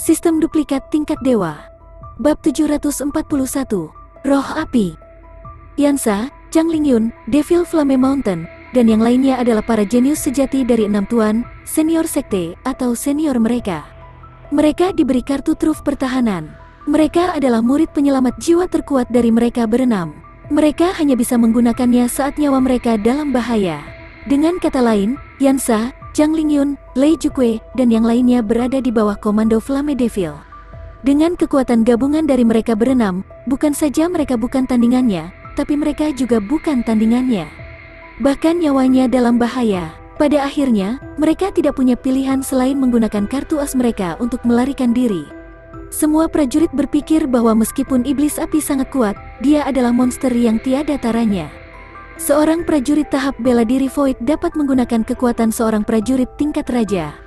Sistem duplikat tingkat dewa. Bab 741. Roh api. Yansa, Zhang Lingyun, Devil Flame Mountain, dan yang lainnya adalah para jenius sejati dari 6 tuan, senior sekte atau senior mereka. Mereka diberi kartu truf pertahanan. Mereka adalah murid penyelamat jiwa terkuat dari mereka berenam. Mereka hanya bisa menggunakannya saat nyawa mereka dalam bahaya. Dengan kata lain, Yansa, Zhang Lingyun, Lei Jukue, dan yang lainnya berada di bawah komando Flame Devil. Dengan kekuatan gabungan dari mereka berenam, bukan saja mereka bukan tandingannya, tapi mereka juga bukan tandingannya. Bahkan nyawanya dalam bahaya. Pada akhirnya, mereka tidak punya pilihan selain menggunakan kartu as mereka untuk melarikan diri. Semua prajurit berpikir bahwa meskipun iblis api sangat kuat, dia adalah monster yang tiada taranya. Seorang prajurit tahap bela diri Void dapat menggunakan kekuatan seorang prajurit tingkat raja.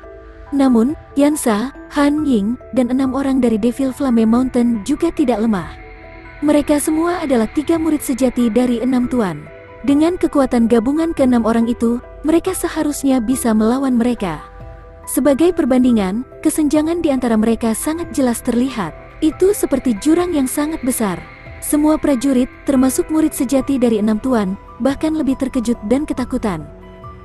Namun, Yansa, Han Ying, dan 6 orang dari Devil Flame Mountain juga tidak lemah. Mereka semua adalah 3 murid sejati dari 6 tuan. Dengan kekuatan gabungan ke-6 orang itu, mereka seharusnya bisa melawan mereka. Sebagai perbandingan, kesenjangan di antara mereka sangat jelas terlihat. Itu seperti jurang yang sangat besar. Semua prajurit, termasuk murid sejati dari 6 tuan, bahkan lebih terkejut dan ketakutan.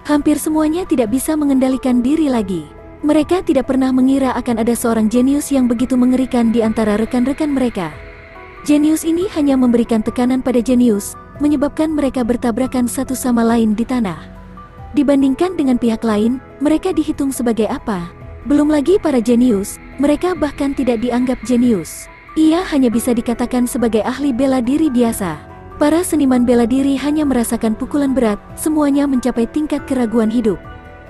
Hampir semuanya tidak bisa mengendalikan diri lagi. Mereka tidak pernah mengira akan ada seorang jenius yang begitu mengerikan di antara rekan-rekan mereka. Jenius ini hanya memberikan tekanan pada jenius, menyebabkan mereka bertabrakan satu sama lain di tanah. Dibandingkan dengan pihak lain, mereka dihitung sebagai apa? Belum lagi para jenius, mereka bahkan tidak dianggap jenius. Ia hanya bisa dikatakan sebagai ahli bela diri biasa. Para seniman bela diri hanya merasakan pukulan berat, semuanya mencapai tingkat keraguan hidup.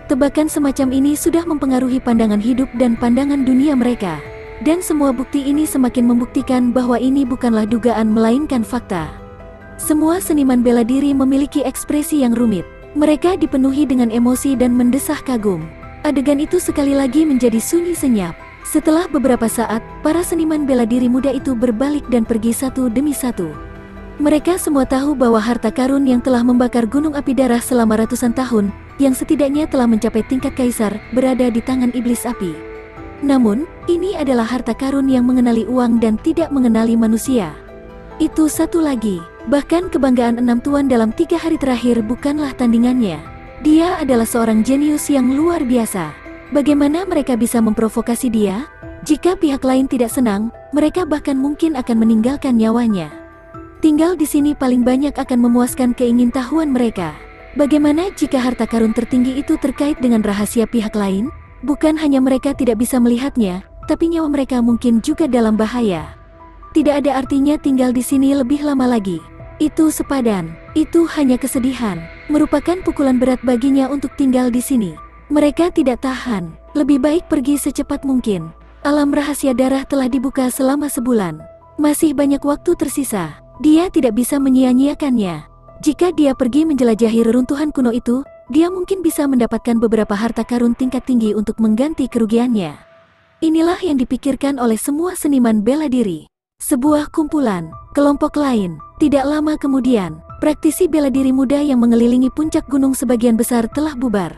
Tebakan semacam ini sudah mempengaruhi pandangan hidup dan pandangan dunia mereka. Dan semua bukti ini semakin membuktikan bahwa ini bukanlah dugaan melainkan fakta. Semua seniman bela diri memiliki ekspresi yang rumit. Mereka dipenuhi dengan emosi dan mendesah kagum. Adegan itu sekali lagi menjadi sunyi senyap. Setelah beberapa saat, para seniman bela diri muda itu berbalik dan pergi satu demi satu. Mereka semua tahu bahwa harta karun yang telah membakar gunung api darah selama ratusan tahun, yang setidaknya telah mencapai tingkat kaisar, berada di tangan iblis api. Namun, ini adalah harta karun yang mengenali uang dan tidak mengenali manusia. Itu satu lagi, bahkan kebanggaan 6 tuan dalam 3 hari terakhir bukanlah tandingannya. Dia adalah seorang jenius yang luar biasa. Bagaimana mereka bisa memprovokasi dia? Jika pihak lain tidak senang, mereka bahkan mungkin akan meninggalkan nyawanya. Tinggal di sini paling banyak akan memuaskan keingintahuan mereka. Bagaimana jika harta karun tertinggi itu terkait dengan rahasia pihak lain? Bukan hanya mereka tidak bisa melihatnya, tapi nyawa mereka mungkin juga dalam bahaya. Tidak ada artinya tinggal di sini lebih lama lagi. Itu sepadan, itu hanya kesedihan, merupakan pukulan berat baginya untuk tinggal di sini. Mereka tidak tahan, lebih baik pergi secepat mungkin. Alam rahasia darah telah dibuka selama sebulan. Masih banyak waktu tersisa, dia tidak bisa menyia-nyiakannya. Jika dia pergi menjelajahi reruntuhan kuno itu, dia mungkin bisa mendapatkan beberapa harta karun tingkat tinggi untuk mengganti kerugiannya. Inilah yang dipikirkan oleh semua seniman bela diri. Sebuah kumpulan, kelompok lain, tidak lama kemudian, praktisi bela diri muda yang mengelilingi puncak gunung sebagian besar telah bubar.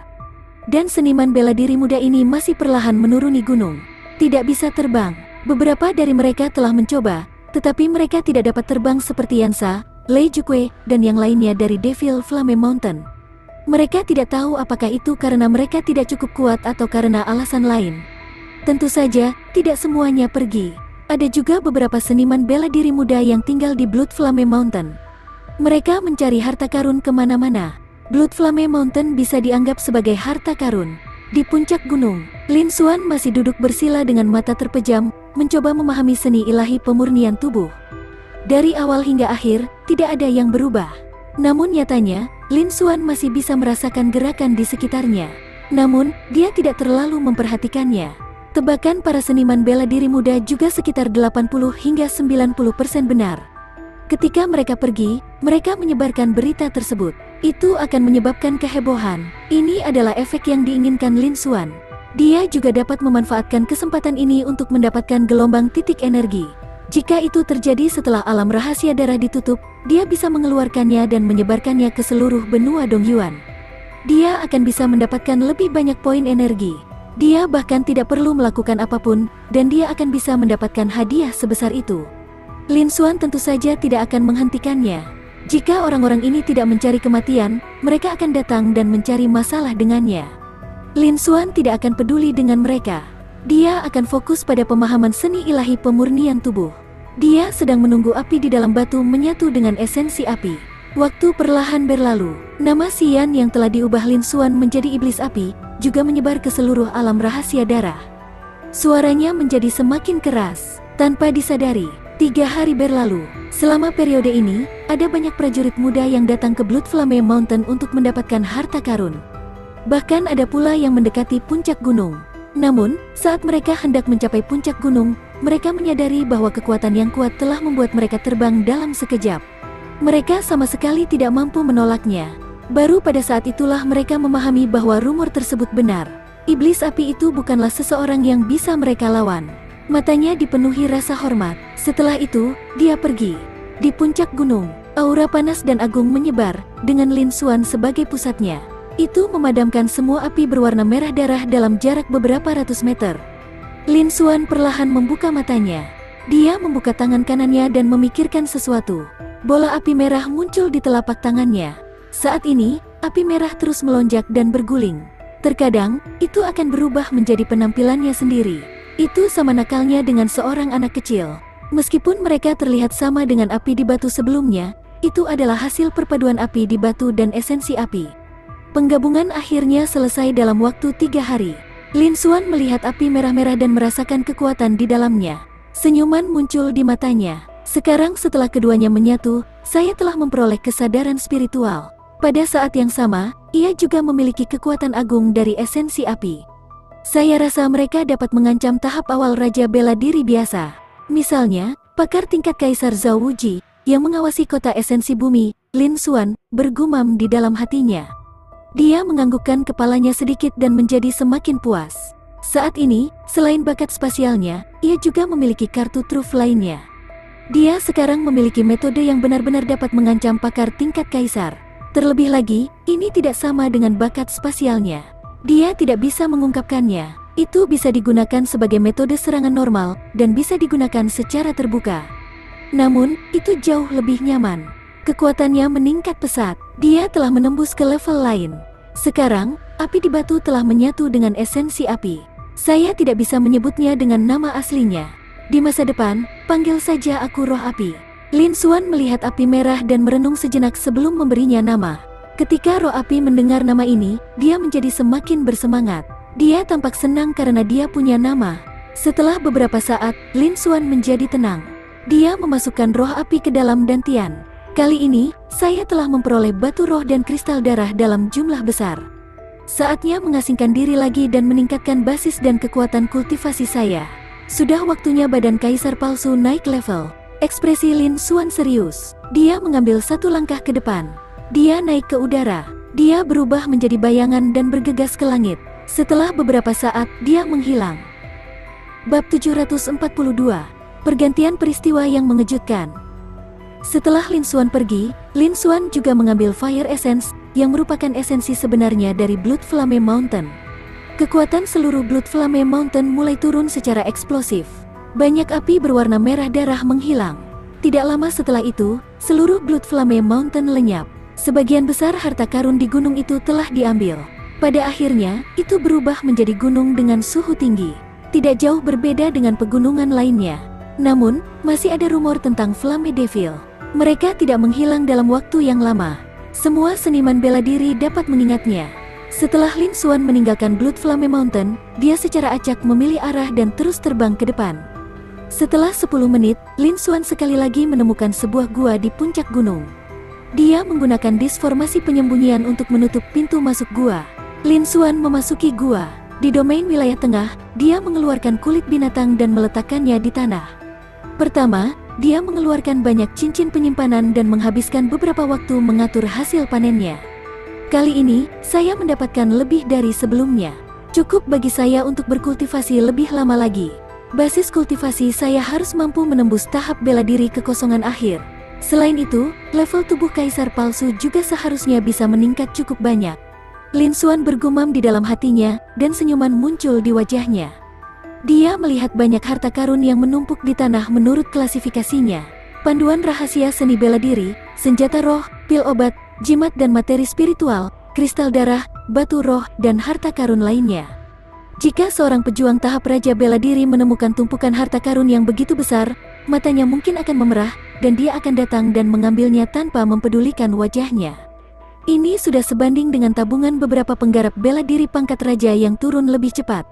Dan seniman bela diri muda ini masih perlahan menuruni gunung. Tidak bisa terbang. Beberapa dari mereka telah mencoba, tetapi mereka tidak dapat terbang seperti Yansa, Lei Jukue, dan yang lainnya dari Devil Flame Mountain. Mereka tidak tahu apakah itu karena mereka tidak cukup kuat atau karena alasan lain. Tentu saja, tidak semuanya pergi. Ada juga beberapa seniman bela diri muda yang tinggal di Blood Flame Mountain. Mereka mencari harta karun kemana-mana. Blood Flame Mountain bisa dianggap sebagai harta karun. Di puncak gunung, Lin Xuan masih duduk bersila dengan mata terpejam, mencoba memahami seni ilahi pemurnian tubuh. Dari awal hingga akhir, tidak ada yang berubah. Namun nyatanya, Lin Xuan masih bisa merasakan gerakan di sekitarnya. Namun, dia tidak terlalu memperhatikannya. Tebakan para seniman bela diri muda juga sekitar 80 hingga 90% benar. Ketika mereka pergi, mereka menyebarkan berita tersebut. Itu akan menyebabkan kehebohan. Ini adalah efek yang diinginkan Lin Xuan. Dia juga dapat memanfaatkan kesempatan ini untuk mendapatkan gelombang titik energi. Jika itu terjadi setelah alam rahasia darah ditutup, dia bisa mengeluarkannya dan menyebarkannya ke seluruh benua Dongyuan. Dia akan bisa mendapatkan lebih banyak poin energi. Dia bahkan tidak perlu melakukan apapun, dan dia akan bisa mendapatkan hadiah sebesar itu. Lin Xuan tentu saja tidak akan menghentikannya. Jika orang-orang ini tidak mencari kematian, mereka akan datang dan mencari masalah dengannya. Lin Xuan tidak akan peduli dengan mereka. Dia akan fokus pada pemahaman seni ilahi pemurnian tubuh. Dia sedang menunggu api di dalam batu menyatu dengan esensi api. Waktu perlahan berlalu. Nama Xian yang telah diubah Lin Xuan menjadi iblis api juga menyebar ke seluruh alam rahasia darah. Suaranya menjadi semakin keras. Tanpa disadari, 3 hari berlalu. Selama periode ini, ada banyak prajurit muda yang datang ke Blood Flame Mountain untuk mendapatkan harta karun. Bahkan ada pula yang mendekati puncak gunung. Namun, saat mereka hendak mencapai puncak gunung, mereka menyadari bahwa kekuatan yang kuat telah membuat mereka terbang dalam sekejap. Mereka sama sekali tidak mampu menolaknya. Baru pada saat itulah mereka memahami bahwa rumor tersebut benar. Iblis api itu bukanlah seseorang yang bisa mereka lawan. Matanya dipenuhi rasa hormat. Setelah itu, dia pergi. Di puncak gunung, aura panas dan agung menyebar, dengan Lin Xuan sebagai pusatnya. Itu memadamkan semua api berwarna merah darah dalam jarak beberapa ratus meter. Lin Xuan perlahan membuka matanya. Dia membuka tangan kanannya dan memikirkan sesuatu. Bola api merah muncul di telapak tangannya. Saat ini, api merah terus melonjak dan berguling. Terkadang, itu akan berubah menjadi penampilannya sendiri. Itu sama nakalnya dengan seorang anak kecil. Meskipun mereka terlihat sama dengan api di batu sebelumnya, itu adalah hasil perpaduan api di batu dan esensi api. Penggabungan akhirnya selesai dalam waktu 3 hari. Lin Xuan melihat api merah-merah dan merasakan kekuatan di dalamnya. Senyuman muncul di matanya. Sekarang setelah keduanya menyatu, saya telah memperoleh kesadaran spiritual. Pada saat yang sama, ia juga memiliki kekuatan agung dari esensi api. Saya rasa mereka dapat mengancam tahap awal Raja Bela Diri biasa. Misalnya, pakar tingkat Kaisar Zhao Wuji, yang mengawasi kota esensi bumi, Lin Xuan, bergumam di dalam hatinya. Dia menganggukkan kepalanya sedikit dan menjadi semakin puas. Saat ini, selain bakat spasialnya, ia juga memiliki kartu truf lainnya. Dia sekarang memiliki metode yang benar-benar dapat mengancam pakar tingkat Kaisar. Terlebih lagi, ini tidak sama dengan bakat spasialnya. Dia tidak bisa mengungkapkannya. Itu bisa digunakan sebagai metode serangan normal, dan bisa digunakan secara terbuka. Namun, itu jauh lebih nyaman. Kekuatannya meningkat pesat. Dia telah menembus ke level lain. Sekarang, api di batu telah menyatu dengan esensi api. Saya tidak bisa menyebutnya dengan nama aslinya. Di masa depan, panggil saja aku roh api. Lin Xuan melihat api merah dan merenung sejenak sebelum memberinya nama. Ketika roh api mendengar nama ini, dia menjadi semakin bersemangat. Dia tampak senang karena dia punya nama. Setelah beberapa saat, Lin Xuan menjadi tenang. Dia memasukkan roh api ke dalam dantian. Kali ini, saya telah memperoleh batu roh dan kristal darah dalam jumlah besar. Saatnya mengasingkan diri lagi dan meningkatkan basis dan kekuatan kultivasi saya. Sudah waktunya badan kaisar palsu naik level. Ekspresi Lin Xuan serius. Dia mengambil satu langkah ke depan. Dia naik ke udara. Dia berubah menjadi bayangan dan bergegas ke langit. Setelah beberapa saat, dia menghilang. Bab 742. Pergantian peristiwa yang mengejutkan. Setelah Lin Xuan pergi, Lin Xuan juga mengambil Fire Essence, yang merupakan esensi sebenarnya dari Blood Flame Mountain. Kekuatan seluruh Blood Flame Mountain mulai turun secara eksplosif. Banyak api berwarna merah darah menghilang. Tidak lama setelah itu, seluruh Blood Flame Mountain lenyap. Sebagian besar harta karun di gunung itu telah diambil. Pada akhirnya, itu berubah menjadi gunung dengan suhu tinggi. Tidak jauh berbeda dengan pegunungan lainnya. Namun, masih ada rumor tentang Flame Devil. Mereka tidak menghilang dalam waktu yang lama. Semua seniman bela diri dapat mengingatnya. Setelah Lin Xuan meninggalkan Blood Flame Mountain, dia secara acak memilih arah dan terus terbang ke depan. Setelah 10 menit, Lin Xuan sekali lagi menemukan sebuah gua di puncak gunung. Dia menggunakan disformasi penyembunyian untuk menutup pintu masuk gua. Lin Xuan memasuki gua. Di domain wilayah tengah, dia mengeluarkan kulit binatang dan meletakkannya di tanah. Pertama, dia mengeluarkan banyak cincin penyimpanan dan menghabiskan beberapa waktu mengatur hasil panennya. Kali ini, saya mendapatkan lebih dari sebelumnya. Cukup bagi saya untuk berkultivasi lebih lama lagi. Basis kultivasi saya harus mampu menembus tahap bela diri kekosongan akhir. Selain itu, level tubuh kaisar palsu juga seharusnya bisa meningkat cukup banyak. Lin Xuan bergumam di dalam hatinya, dan senyuman muncul di wajahnya. Dia melihat banyak harta karun yang menumpuk di tanah menurut klasifikasinya. Panduan rahasia seni bela diri, senjata roh, pil obat, jimat dan materi spiritual, kristal darah, batu roh, dan harta karun lainnya. Jika seorang pejuang tahap Raja Bela Diri menemukan tumpukan harta karun yang begitu besar, matanya mungkin akan memerah, dan dia akan datang dan mengambilnya tanpa mempedulikan wajahnya. Ini sudah sebanding dengan tabungan beberapa penggarap bela diri pangkat raja yang turun lebih cepat.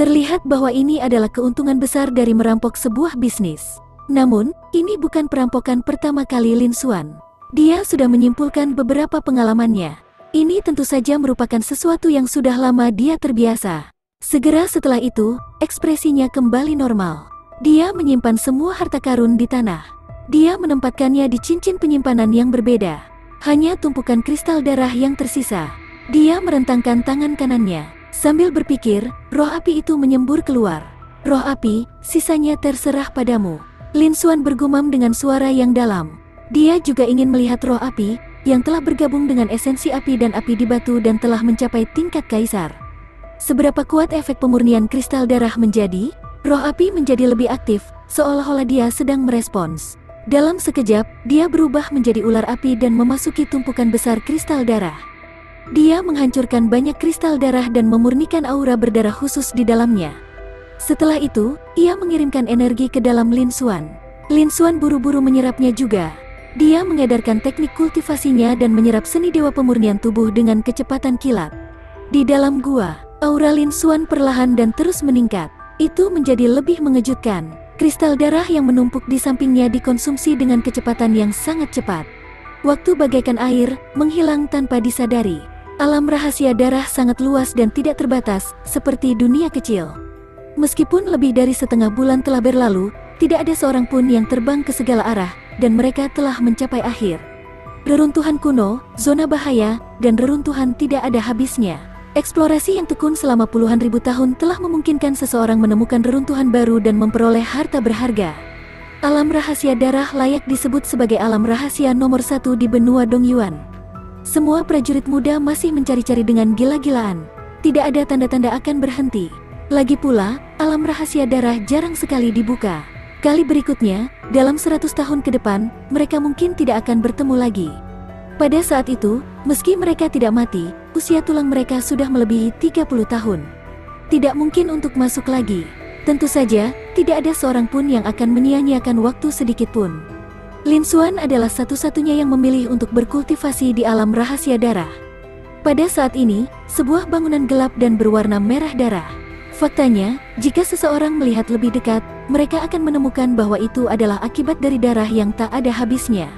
Terlihat bahwa ini adalah keuntungan besar dari merampok sebuah bisnis. Namun, ini bukan perampokan pertama kali Lin Xuan. Dia sudah menyimpulkan beberapa pengalamannya. Ini tentu saja merupakan sesuatu yang sudah lama dia terbiasa. Segera setelah itu, ekspresinya kembali normal. Dia menyimpan semua harta karun di tanah. Dia menempatkannya di cincin penyimpanan yang berbeda. Hanya tumpukan kristal darah yang tersisa. Dia merentangkan tangan kanannya. Sambil berpikir, roh api itu menyembur keluar. Roh api, sisanya terserah padamu. Lin Xuan bergumam dengan suara yang dalam. Dia juga ingin melihat roh api, yang telah bergabung dengan esensi api dan api di batu dan telah mencapai tingkat kaisar. Seberapa kuat efek pemurnian kristal darah menjadi? Roh api menjadi lebih aktif, seolah-olah dia sedang merespons. Dalam sekejap, dia berubah menjadi ular api dan memasuki tumpukan besar kristal darah. Dia menghancurkan banyak kristal darah dan memurnikan aura berdarah khusus di dalamnya. Setelah itu, ia mengirimkan energi ke dalam Lin Xuan. Lin Xuan buru-buru menyerapnya juga. Dia mengedarkan teknik kultivasinya dan menyerap seni dewa pemurnian tubuh dengan kecepatan kilat. Di dalam gua, aura Lin Xuan perlahan dan terus meningkat. Itu menjadi lebih mengejutkan. Kristal darah yang menumpuk di sampingnya dikonsumsi dengan kecepatan yang sangat cepat. Waktu bagaikan air, menghilang tanpa disadari. Alam rahasia darah sangat luas dan tidak terbatas, seperti dunia kecil. Meskipun lebih dari setengah bulan telah berlalu, tidak ada seorang pun yang terbang ke segala arah, dan mereka telah mencapai akhir. Reruntuhan kuno, zona bahaya, dan reruntuhan tidak ada habisnya. Eksplorasi yang tekun selama puluhan ribu tahun telah memungkinkan seseorang menemukan reruntuhan baru dan memperoleh harta berharga. Alam rahasia darah layak disebut sebagai alam rahasia nomor 1 di benua Dongyuan. Semua prajurit muda masih mencari-cari dengan gila-gilaan. Tidak ada tanda-tanda akan berhenti. Lagi pula, alam rahasia darah jarang sekali dibuka. Kali berikutnya, dalam 100 tahun ke depan, mereka mungkin tidak akan bertemu lagi. Pada saat itu, meski mereka tidak mati, usia tulang mereka sudah melebihi 30 tahun. Tidak mungkin untuk masuk lagi. Tentu saja, tidak ada seorang pun yang akan menyia-nyiakan waktu sedikit pun. Lin Xuan adalah satu-satunya yang memilih untuk berkultivasi di alam rahasia darah. Pada saat ini, sebuah bangunan gelap dan berwarna merah darah. Faktanya, jika seseorang melihat lebih dekat, mereka akan menemukan bahwa itu adalah akibat dari darah yang tak ada habisnya.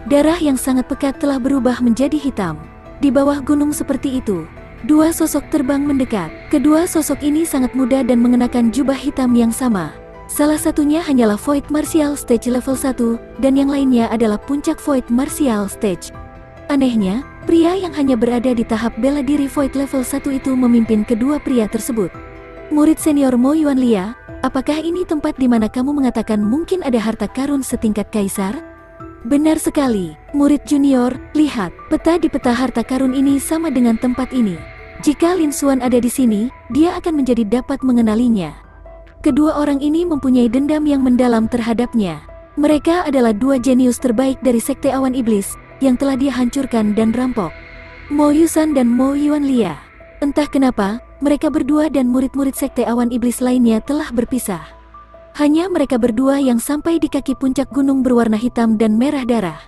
Darah yang sangat pekat telah berubah menjadi hitam. Di bawah gunung seperti itu, dua sosok terbang mendekat. Kedua sosok ini sangat muda dan mengenakan jubah hitam yang sama. Salah satunya hanyalah Void Martial Stage level 1, dan yang lainnya adalah puncak Void Martial Stage. Anehnya, pria yang hanya berada di tahap bela diri Void level 1 itu memimpin kedua pria tersebut. Murid senior Mo Yuanlia, apakah ini tempat di mana kamu mengatakan mungkin ada harta karun setingkat kaisar? Benar sekali, murid junior, lihat, peta di peta harta karun ini sama dengan tempat ini. Jika Lin Xuan ada di sini, dia akan menjadi dapat mengenalinya. Kedua orang ini mempunyai dendam yang mendalam terhadapnya. Mereka adalah dua jenius terbaik dari Sekte Awan Iblis, yang telah dia hancurkan dan rampok. Mo Yusan dan Mo Yuanlia. Entah kenapa, mereka berdua dan murid-murid Sekte Awan Iblis lainnya telah berpisah. Hanya mereka berdua yang sampai di kaki puncak gunung berwarna hitam dan merah darah.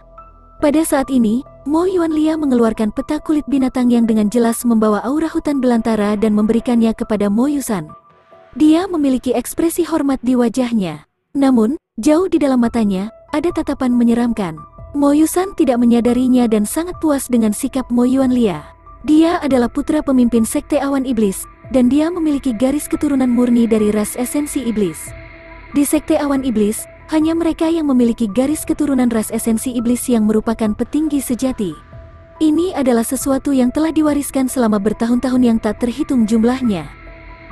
Pada saat ini, Mo Yuanlia mengeluarkan peta kulit binatang yang dengan jelas membawa aura hutan belantara dan memberikannya kepada Mo Yusan. Dia memiliki ekspresi hormat di wajahnya. Namun, jauh di dalam matanya, ada tatapan menyeramkan. Mo Yusan tidak menyadarinya dan sangat puas dengan sikap Mo Yuanlia. Dia adalah putra pemimpin Sekte Awan Iblis, dan dia memiliki garis keturunan murni dari ras esensi iblis. Di Sekte Awan Iblis, hanya mereka yang memiliki garis keturunan ras esensi iblis yang merupakan petinggi sejati. Ini adalah sesuatu yang telah diwariskan selama bertahun-tahun yang tak terhitung jumlahnya.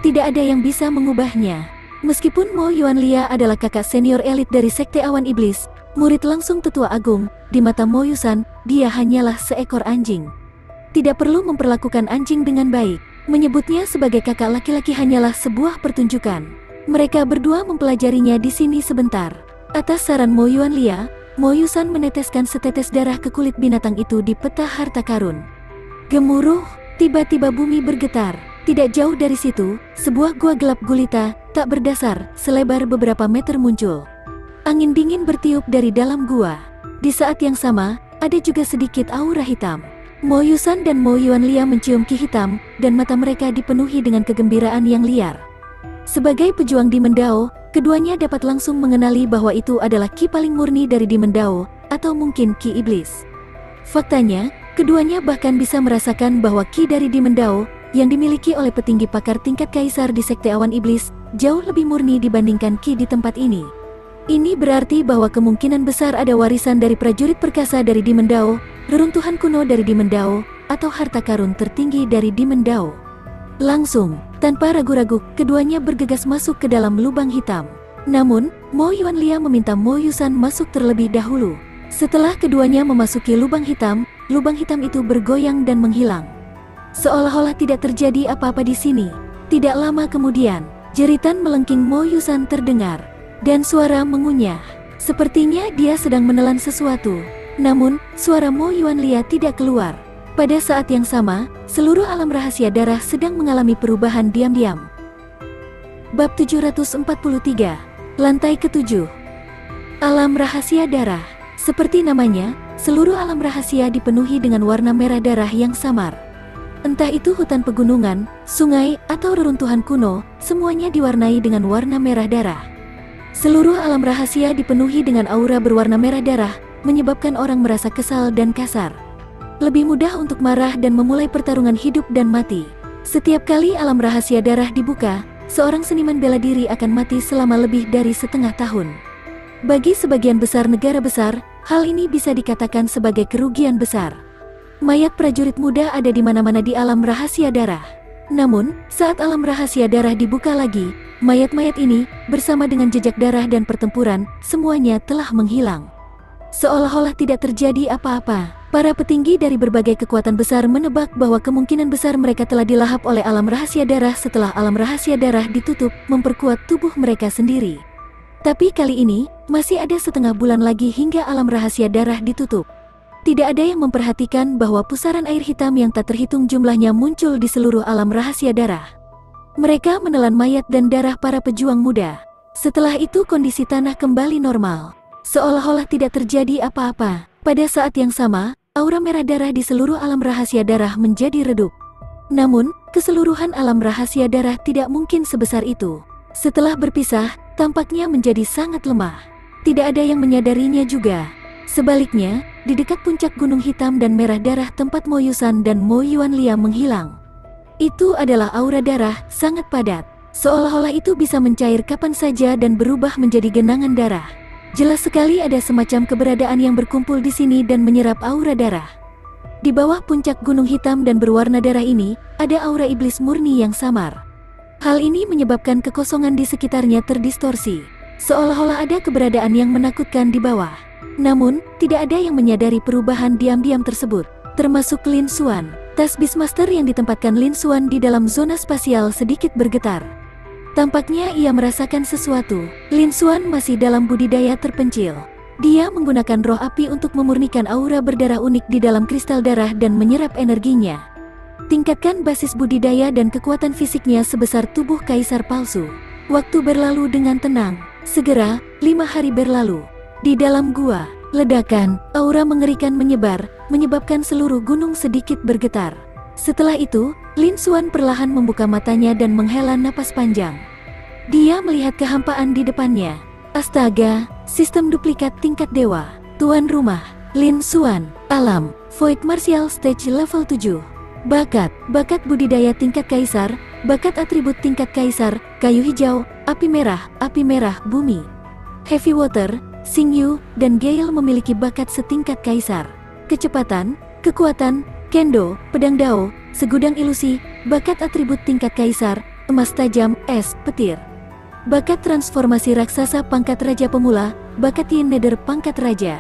Tidak ada yang bisa mengubahnya. Meskipun Mo Yuanlia adalah kakak senior elit dari Sekte Awan Iblis, murid langsung tetua agung, di mata Mo Yusan, dia hanyalah seekor anjing. Tidak perlu memperlakukan anjing dengan baik. Menyebutnya sebagai kakak laki-laki hanyalah sebuah pertunjukan. Mereka berdua mempelajarinya di sini sebentar. Atas saran Mo Yuanlia, Mo Yusan meneteskan setetes darah ke kulit binatang itu di peta harta karun. Gemuruh, tiba-tiba bumi bergetar. Tidak jauh dari situ, sebuah gua gelap gulita, tak berdasar, selebar beberapa meter muncul. Angin dingin bertiup dari dalam gua. Di saat yang sama, ada juga sedikit aura hitam. Mo Yusan dan Mo Yuanlia mencium ki hitam, dan mata mereka dipenuhi dengan kegembiraan yang liar. Sebagai pejuang Demon Dao, keduanya dapat langsung mengenali bahwa itu adalah ki paling murni dari Demon Dao, atau mungkin ki iblis. Faktanya, keduanya bahkan bisa merasakan bahwa ki dari Demon Dao, yang dimiliki oleh petinggi pakar tingkat kaisar di Sekte Awan Iblis, jauh lebih murni dibandingkan ki di tempat ini. Ini berarti bahwa kemungkinan besar ada warisan dari prajurit perkasa dari Demon Dao, reruntuhan kuno dari Demon Dao, atau harta karun tertinggi dari Demon Dao. Langsung, tanpa ragu-ragu, keduanya bergegas masuk ke dalam lubang hitam. Namun, Mo Yuanlia meminta Mo Yusan masuk terlebih dahulu. Setelah keduanya memasuki lubang hitam itu bergoyang dan menghilang. Seolah-olah tidak terjadi apa-apa di sini. Tidak lama kemudian, jeritan melengking Mo Yusan terdengar, dan suara mengunyah. Sepertinya dia sedang menelan sesuatu. Namun, suara Mo Yuanlia tidak keluar. Pada saat yang sama, seluruh alam rahasia darah sedang mengalami perubahan diam-diam. Bab 743, Lantai ke-7. Alam rahasia darah. Seperti namanya, seluruh alam rahasia dipenuhi dengan warna merah darah yang samar. Entah itu hutan pegunungan, sungai, atau reruntuhan kuno, semuanya diwarnai dengan warna merah darah. Seluruh alam rahasia dipenuhi dengan aura berwarna merah darah, menyebabkan orang merasa kesal dan kasar. Lebih mudah untuk marah dan memulai pertarungan hidup dan mati. Setiap kali alam rahasia darah dibuka, seorang seniman bela diri akan mati selama lebih dari setengah tahun. Bagi sebagian besar negara besar, hal ini bisa dikatakan sebagai kerugian besar. Mayat prajurit muda ada di mana-mana di alam rahasia darah. Namun, saat alam rahasia darah dibuka lagi, mayat-mayat ini, bersama dengan jejak darah dan pertempuran, semuanya telah menghilang. Seolah-olah tidak terjadi apa-apa. Para petinggi dari berbagai kekuatan besar menebak bahwa kemungkinan besar mereka telah dilahap oleh alam rahasia darah setelah alam rahasia darah ditutup, memperkuat tubuh mereka sendiri. Tapi kali ini, masih ada setengah bulan lagi hingga alam rahasia darah ditutup. Tidak ada yang memperhatikan bahwa pusaran air hitam yang tak terhitung jumlahnya muncul di seluruh alam rahasia darah. Mereka menelan mayat dan darah para pejuang muda. Setelah itu kondisi tanah kembali normal. Seolah-olah tidak terjadi apa-apa. Pada saat yang sama, aura merah darah di seluruh alam rahasia darah menjadi redup. Namun, keseluruhan alam rahasia darah tidak mungkin sebesar itu. Setelah berpisah, tampaknya menjadi sangat lemah. Tidak ada yang menyadarinya juga. Sebaliknya, di dekat puncak gunung hitam dan merah darah tempat Mo Yusan dan Mo Yuanlia menghilang. Itu adalah aura darah, sangat padat. Seolah-olah itu bisa mencair kapan saja dan berubah menjadi genangan darah. Jelas sekali ada semacam keberadaan yang berkumpul di sini dan menyerap aura darah. Di bawah puncak gunung hitam dan berwarna darah ini, ada aura iblis murni yang samar. Hal ini menyebabkan kekosongan di sekitarnya terdistorsi. Seolah-olah ada keberadaan yang menakutkan di bawah. Namun, tidak ada yang menyadari perubahan diam-diam tersebut, termasuk Lin Xuan. Tas Beastmaster yang ditempatkan Lin Xuan di dalam zona spasial sedikit bergetar. Tampaknya ia merasakan sesuatu. Lin Xuan masih dalam budidaya terpencil. Dia menggunakan roh api untuk memurnikan aura berdarah unik di dalam kristal darah dan menyerap energinya. Tingkatkan basis budidaya dan kekuatan fisiknya sebesar tubuh kaisar palsu. Waktu berlalu dengan tenang. Segera, 5 hari berlalu. Di dalam gua, ledakan, aura mengerikan menyebar, menyebabkan seluruh gunung sedikit bergetar. Setelah itu, Lin Xuan perlahan membuka matanya dan menghela napas panjang. Dia melihat kehampaan di depannya. Astaga, sistem duplikat tingkat dewa. Tuan rumah, Lin Xuan, alam, Void Martial Stage level 7. Bakat budidaya tingkat kaisar, bakat atribut tingkat kaisar, kayu hijau, api merah, bumi. Heavy water, Xingyu, dan Gale memiliki bakat setingkat kaisar. Kecepatan, kekuatan, kendo, pedang dao, segudang ilusi, bakat atribut tingkat kaisar, emas tajam, es, petir. Bakat transformasi raksasa pangkat raja pemula, bakat Yin Nether pangkat raja.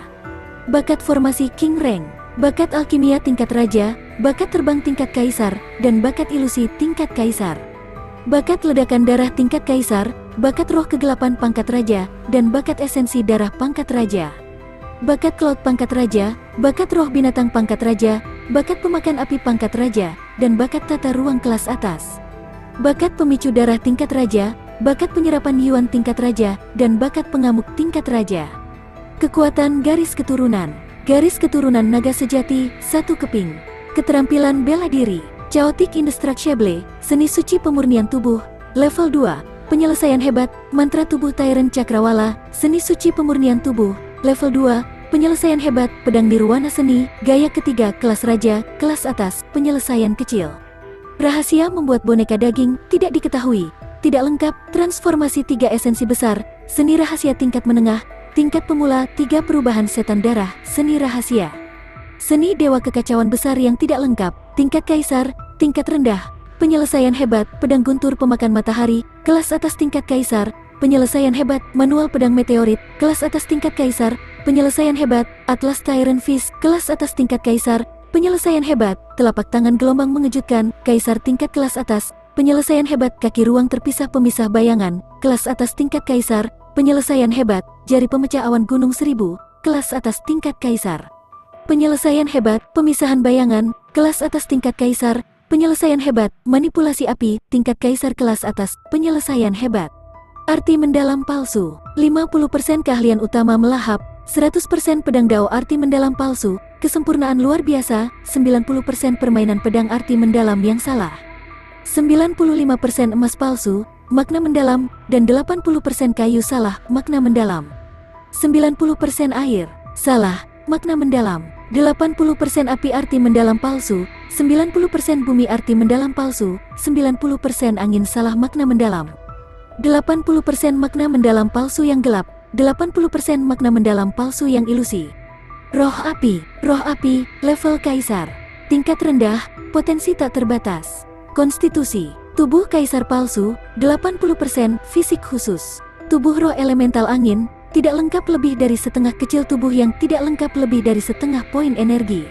Bakat formasi King Rank, bakat alkimia tingkat raja, bakat terbang tingkat kaisar, dan bakat ilusi tingkat kaisar. Bakat ledakan darah tingkat kaisar, bakat roh kegelapan pangkat raja, dan bakat esensi darah pangkat raja. Bakat cloud pangkat raja, bakat roh binatang pangkat raja, bakat pemakan api pangkat raja, dan bakat tata ruang kelas atas. Bakat pemicu darah tingkat raja, bakat penyerapan yuan tingkat raja, dan bakat pengamuk tingkat raja. Kekuatan garis keturunan. Garis keturunan naga sejati, 1 keping. Keterampilan bela diri, Chaotic Indestructible, seni suci pemurnian tubuh, level 2. Penyelesaian hebat, mantra tubuh Tyrant Cakrawala, seni suci pemurnian tubuh, level 2. Penyelesaian hebat, pedang nirwana seni, gaya ketiga kelas raja, kelas atas, penyelesaian kecil. Rahasia membuat boneka daging, tidak diketahui, tidak lengkap, transformasi 3 esensi besar, seni rahasia tingkat menengah, tingkat pemula 3 perubahan setan darah, seni rahasia. Seni dewa kekacauan besar yang tidak lengkap, tingkat kaisar, tingkat rendah, penyelesaian hebat, pedang guntur pemakan matahari, kelas atas tingkat kaisar, penyelesaian hebat, manual pedang meteorit, kelas atas tingkat kaisar, penyelesaian hebat, Atlas Tyrant Fist, kelas atas tingkat kaisar, penyelesaian hebat, telapak tangan gelombang mengejutkan, kaisar tingkat kelas atas, penyelesaian hebat, kaki ruang terpisah pemisah bayangan, kelas atas tingkat kaisar, penyelesaian hebat, jari pemecah awan gunung 1000, kelas atas tingkat kaisar. Penyelesaian hebat, pemisahan bayangan, kelas atas tingkat kaisar, penyelesaian hebat, manipulasi api, tingkat kaisar kelas atas, penyelesaian hebat. Arti mendalam palsu, 50% keahlian utama melahap, 100% pedang dao arti mendalam palsu, kesempurnaan luar biasa, 90% permainan pedang arti mendalam yang salah. 95% emas palsu, makna mendalam, dan 80% kayu salah, makna mendalam. 90% air, salah, makna mendalam. 80% api arti mendalam palsu, 90% bumi arti mendalam palsu, 90% angin salah makna mendalam. 80% makna mendalam palsu yang gelap, 80% makna mendalam palsu yang ilusi. Roh api, level kaisar. Tingkat rendah, potensi tak terbatas. Konstitusi, tubuh kaisar palsu, 80% fisik khusus. Tubuh roh elemental angin, tidak lengkap lebih dari setengah kecil tubuh yang tidak lengkap lebih dari setengah poin energi.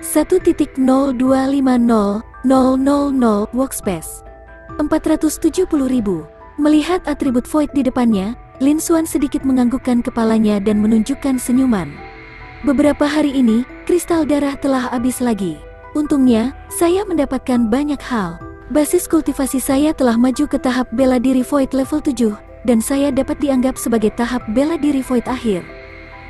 1.0250000 workspace. 470.000. Melihat atribut void di depannya, Lin Xuan sedikit menganggukkan kepalanya dan menunjukkan senyuman. Beberapa hari ini, kristal darah telah habis lagi. Untungnya, saya mendapatkan banyak hal. Basis kultivasi saya telah maju ke tahap bela diri void level 7. Dan saya dapat dianggap sebagai tahap bela diri void akhir.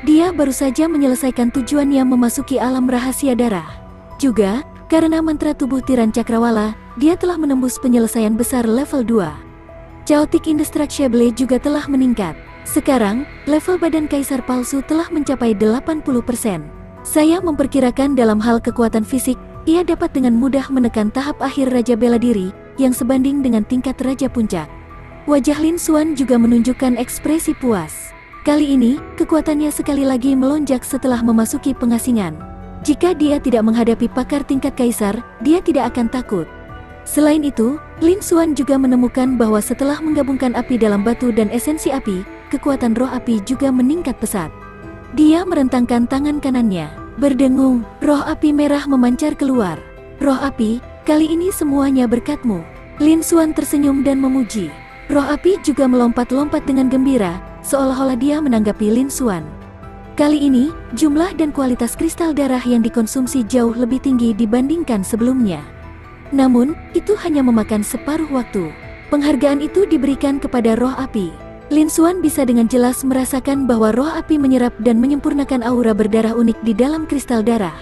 Dia baru saja menyelesaikan tujuannya memasuki alam rahasia darah. Juga, karena mantra tubuh Tiran Cakrawala, dia telah menembus penyelesaian besar level 2. Chaotic Indestructible juga telah meningkat. Sekarang, level badan kaisar palsu telah mencapai 80%. Saya memperkirakan dalam hal kekuatan fisik, ia dapat dengan mudah menekan tahap akhir Raja Bela Diri, yang sebanding dengan tingkat Raja Puncak. Wajah Lin Xuan juga menunjukkan ekspresi puas. Kali ini, kekuatannya sekali lagi melonjak setelah memasuki pengasingan. Jika dia tidak menghadapi pakar tingkat kaisar, dia tidak akan takut. Selain itu, Lin Xuan juga menemukan bahwa setelah menggabungkan api dalam batu dan esensi api, kekuatan roh api juga meningkat pesat. Dia merentangkan tangan kanannya. Berdengung, roh api merah memancar keluar. Roh api, kali ini semuanya berkat-Mu. Lin Xuan tersenyum dan memuji. Roh api juga melompat-lompat dengan gembira, seolah-olah dia menanggapi Lin Xuan. Kali ini, jumlah dan kualitas kristal darah yang dikonsumsi jauh lebih tinggi dibandingkan sebelumnya. Namun, itu hanya memakan separuh waktu. Penghargaan itu diberikan kepada roh api. Lin Xuan bisa dengan jelas merasakan bahwa roh api menyerap dan menyempurnakan aura berdarah unik di dalam kristal darah.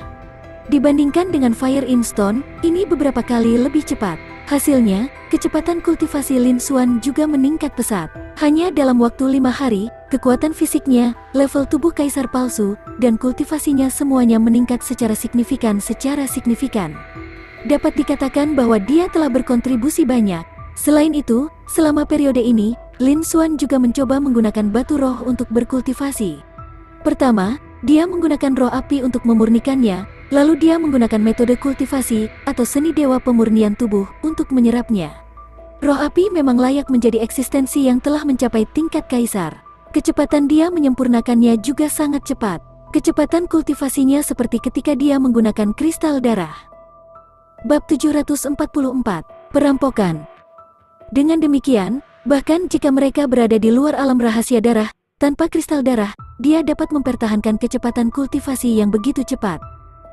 Dibandingkan dengan Fire in Stone, ini beberapa kali lebih cepat. Hasilnya, kecepatan kultivasi Lin Xuan juga meningkat pesat. Hanya dalam waktu 5 hari, kekuatan fisiknya, level tubuh kaisar palsu, dan kultivasinya semuanya meningkat secara signifikan. Dapat dikatakan bahwa dia telah berkontribusi banyak. Selain itu, selama periode ini, Lin Xuan juga mencoba menggunakan batu roh untuk berkultivasi. Pertama, dia menggunakan roh api untuk memurnikannya, lalu dia menggunakan metode kultivasi atau seni dewa pemurnian tubuh untuk menyerapnya. Roh api memang layak menjadi eksistensi yang telah mencapai tingkat kaisar. Kecepatan dia menyempurnakannya juga sangat cepat. Kecepatan kultivasinya seperti ketika dia menggunakan kristal darah. Bab 744, Perampokan. Dengan demikian, bahkan jika mereka berada di luar alam rahasia darah, tanpa kristal darah, dia dapat mempertahankan kecepatan kultivasi yang begitu cepat.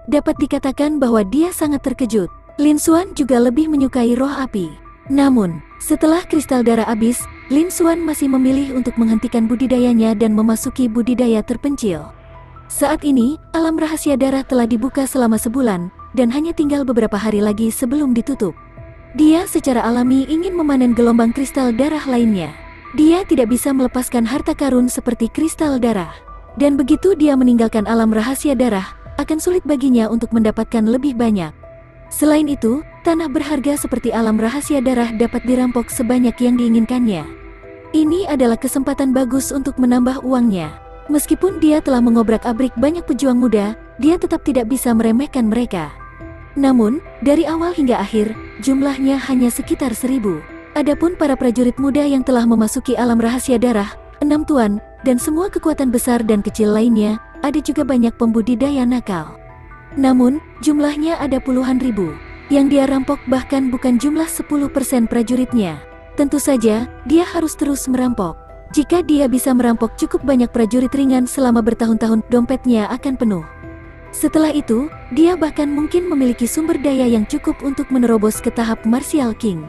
Dapat dikatakan bahwa dia sangat terkejut. Lin Xuan juga lebih menyukai roh api. Namun, setelah kristal darah habis, Lin Xuan masih memilih untuk menghentikan budidayanya dan memasuki budidaya terpencil. Saat ini, alam rahasia darah telah dibuka selama sebulan, dan hanya tinggal beberapa hari lagi sebelum ditutup. Dia secara alami ingin memanen gelombang kristal darah lainnya. Dia tidak bisa melepaskan harta karun seperti kristal darah. Dan begitu dia meninggalkan alam rahasia darah, akan sulit baginya untuk mendapatkan lebih banyak. Selain itu, tanah berharga seperti alam rahasia darah dapat dirampok sebanyak yang diinginkannya. Ini adalah kesempatan bagus untuk menambah uangnya. Meskipun dia telah mengobrak-abrik banyak pejuang muda, dia tetap tidak bisa meremehkan mereka. Namun, dari awal hingga akhir, jumlahnya hanya sekitar 1000. Adapun para prajurit muda yang telah memasuki alam rahasia darah, 6 tuan, dan semua kekuatan besar dan kecil lainnya, ada juga banyak pembudidaya nakal. Namun, jumlahnya ada puluhan ribu. Yang dia rampok bahkan bukan jumlah 10% prajuritnya. Tentu saja, dia harus terus merampok. Jika dia bisa merampok cukup banyak prajurit ringan selama bertahun-tahun, dompetnya akan penuh. Setelah itu, dia bahkan mungkin memiliki sumber daya yang cukup untuk menerobos ke tahap Martial King.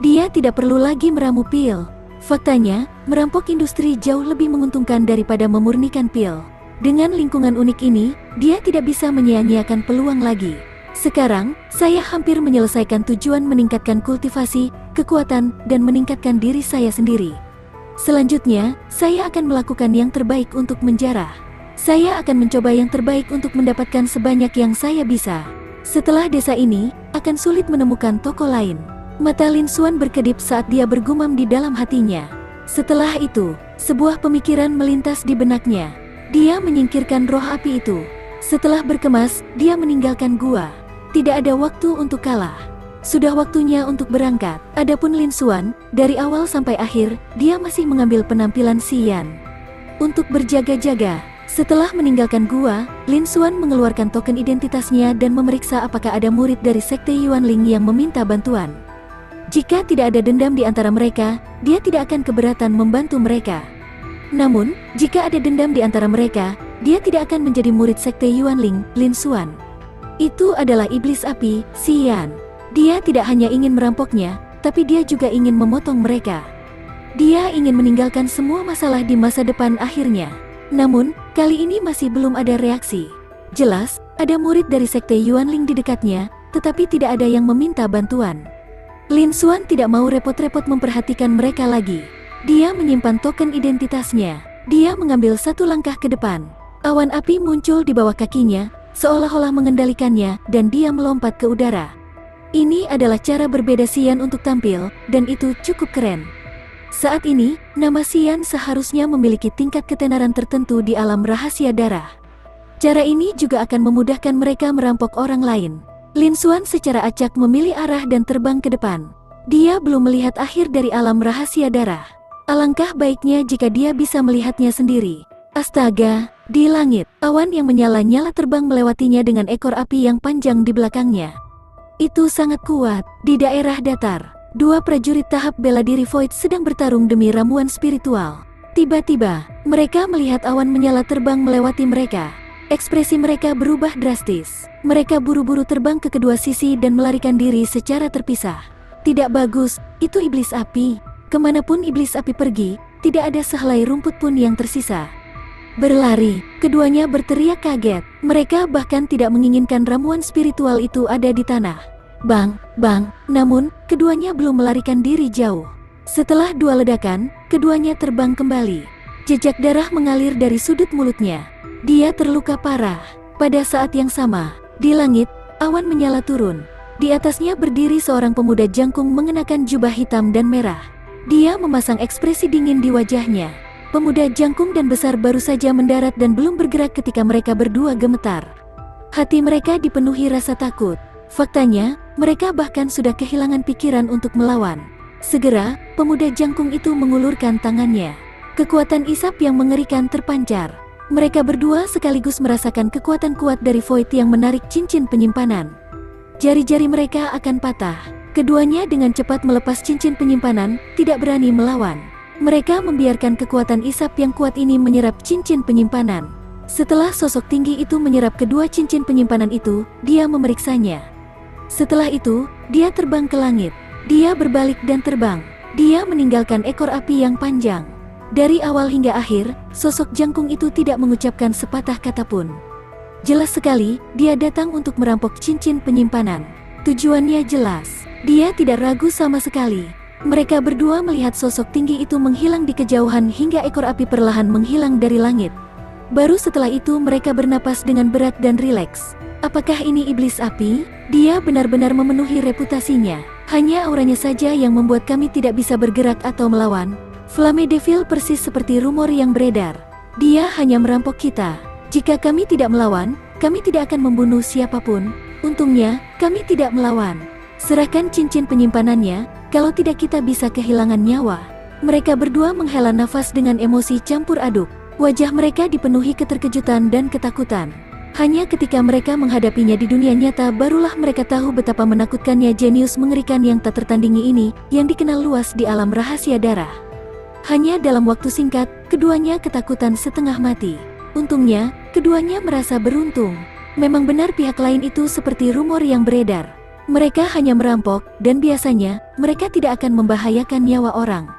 Dia tidak perlu lagi meramu pil. Faktanya, merampok industri jauh lebih menguntungkan daripada memurnikan pil. Dengan lingkungan unik ini, dia tidak bisa menyia-nyiakan peluang lagi. Sekarang, saya hampir menyelesaikan tujuan meningkatkan kultivasi, kekuatan, dan meningkatkan diri saya sendiri. Selanjutnya, saya akan melakukan yang terbaik untuk menjarah. Saya akan mencoba yang terbaik untuk mendapatkan sebanyak yang saya bisa. Setelah desa ini, akan sulit menemukan toko lain. Mata Lin Xuan berkedip saat dia bergumam di dalam hatinya. Setelah itu, sebuah pemikiran melintas di benaknya. Dia menyingkirkan roh api itu. Setelah berkemas, dia meninggalkan gua. Tidak ada waktu untuk kalah. Sudah waktunya untuk berangkat. Adapun Lin Xuan, dari awal sampai akhir, dia masih mengambil penampilan Xian. Untuk berjaga-jaga, setelah meninggalkan gua, Lin Xuan mengeluarkan token identitasnya dan memeriksa apakah ada murid dari Sekte Yuanling yang meminta bantuan. Jika tidak ada dendam di antara mereka, dia tidak akan keberatan membantu mereka. Namun, jika ada dendam di antara mereka, dia tidak akan menjadi murid Sekte Yuanling, Lin Xuan. Itu adalah iblis api, Xian. Dia tidak hanya ingin merampoknya, tapi dia juga ingin memotong mereka. Dia ingin meninggalkan semua masalah di masa depan akhirnya. Namun, kali ini masih belum ada reaksi. Jelas, ada murid dari Sekte Yuanling di dekatnya, tetapi tidak ada yang meminta bantuan. Lin Xuan tidak mau repot-repot memperhatikan mereka lagi. Dia menyimpan token identitasnya. Dia mengambil satu langkah ke depan. Awan api muncul di bawah kakinya, seolah-olah mengendalikannya, dan dia melompat ke udara. Ini adalah cara berbeda Xian untuk tampil, dan itu cukup keren. Saat ini, nama Xian seharusnya memiliki tingkat ketenaran tertentu di alam rahasia darah. Cara ini juga akan memudahkan mereka merampok orang lain. Lin Xuan secara acak memilih arah dan terbang ke depan. Dia belum melihat akhir dari alam rahasia darah. Alangkah baiknya jika dia bisa melihatnya sendiri. Astaga, di langit, awan yang menyala-nyala terbang melewatinya dengan ekor api yang panjang di belakangnya. Itu sangat kuat. Di daerah datar, dua prajurit tahap bela diri Void sedang bertarung demi ramuan spiritual. Tiba-tiba, mereka melihat awan menyala terbang melewati mereka. Ekspresi mereka berubah drastis. Mereka buru-buru terbang ke kedua sisi dan melarikan diri secara terpisah. Tidak bagus, itu iblis api. Kemanapun iblis api pergi, tidak ada sehelai rumput pun yang tersisa. Berlari, keduanya berteriak kaget. Mereka bahkan tidak menginginkan ramuan spiritual itu ada di tanah. Bang, bang, namun, keduanya belum melarikan diri jauh. Setelah dua ledakan, keduanya terbang kembali. Jejak darah mengalir dari sudut mulutnya. Dia terluka parah. Pada saat yang sama, di langit, awan menyala turun. Di atasnya berdiri seorang pemuda jangkung mengenakan jubah hitam dan merah. Dia memasang ekspresi dingin di wajahnya. Pemuda jangkung dan besar baru saja mendarat dan belum bergerak ketika mereka berdua gemetar. Hati mereka dipenuhi rasa takut. Faktanya, mereka bahkan sudah kehilangan pikiran untuk melawan. Segera, pemuda jangkung itu mengulurkan tangannya. Kekuatan isap yang mengerikan terpancar. Mereka berdua sekaligus merasakan kekuatan kuat dari Void yang menarik cincin penyimpanan. Jari-jari mereka akan patah. Keduanya dengan cepat melepas cincin penyimpanan, tidak berani melawan. Mereka membiarkan kekuatan isap yang kuat ini menyerap cincin penyimpanan. Setelah sosok tinggi itu menyerap kedua cincin penyimpanan itu, dia memeriksanya. Setelah itu, dia terbang ke langit. Dia berbalik dan terbang. Dia meninggalkan ekor api yang panjang. Dari awal hingga akhir, sosok jangkung itu tidak mengucapkan sepatah kata pun. Jelas sekali, dia datang untuk merampok cincin penyimpanan. Tujuannya jelas. Dia tidak ragu sama sekali. Mereka berdua melihat sosok tinggi itu menghilang di kejauhan hingga ekor api perlahan menghilang dari langit. Baru setelah itu mereka bernapas dengan berat dan rileks. Apakah ini iblis api? Dia benar-benar memenuhi reputasinya. Hanya auranya saja yang membuat kami tidak bisa bergerak atau melawan. Flame Devil persis seperti rumor yang beredar. Dia hanya merampok kita. Jika kami tidak melawan, kami tidak akan membunuh siapapun. Untungnya, kami tidak melawan. Serahkan cincin penyimpanannya, kalau tidak kita bisa kehilangan nyawa. Mereka berdua menghela nafas dengan emosi campur aduk. Wajah mereka dipenuhi keterkejutan dan ketakutan. Hanya ketika mereka menghadapinya di dunia nyata barulah mereka tahu betapa menakutkannya jenius mengerikan yang tak tertandingi ini, yang dikenal luas di alam rahasia darah. Hanya dalam waktu singkat, keduanya ketakutan setengah mati. Untungnya, keduanya merasa beruntung. Memang benar pihak lain itu seperti rumor yang beredar. Mereka hanya merampok, dan biasanya, mereka tidak akan membahayakan nyawa orang.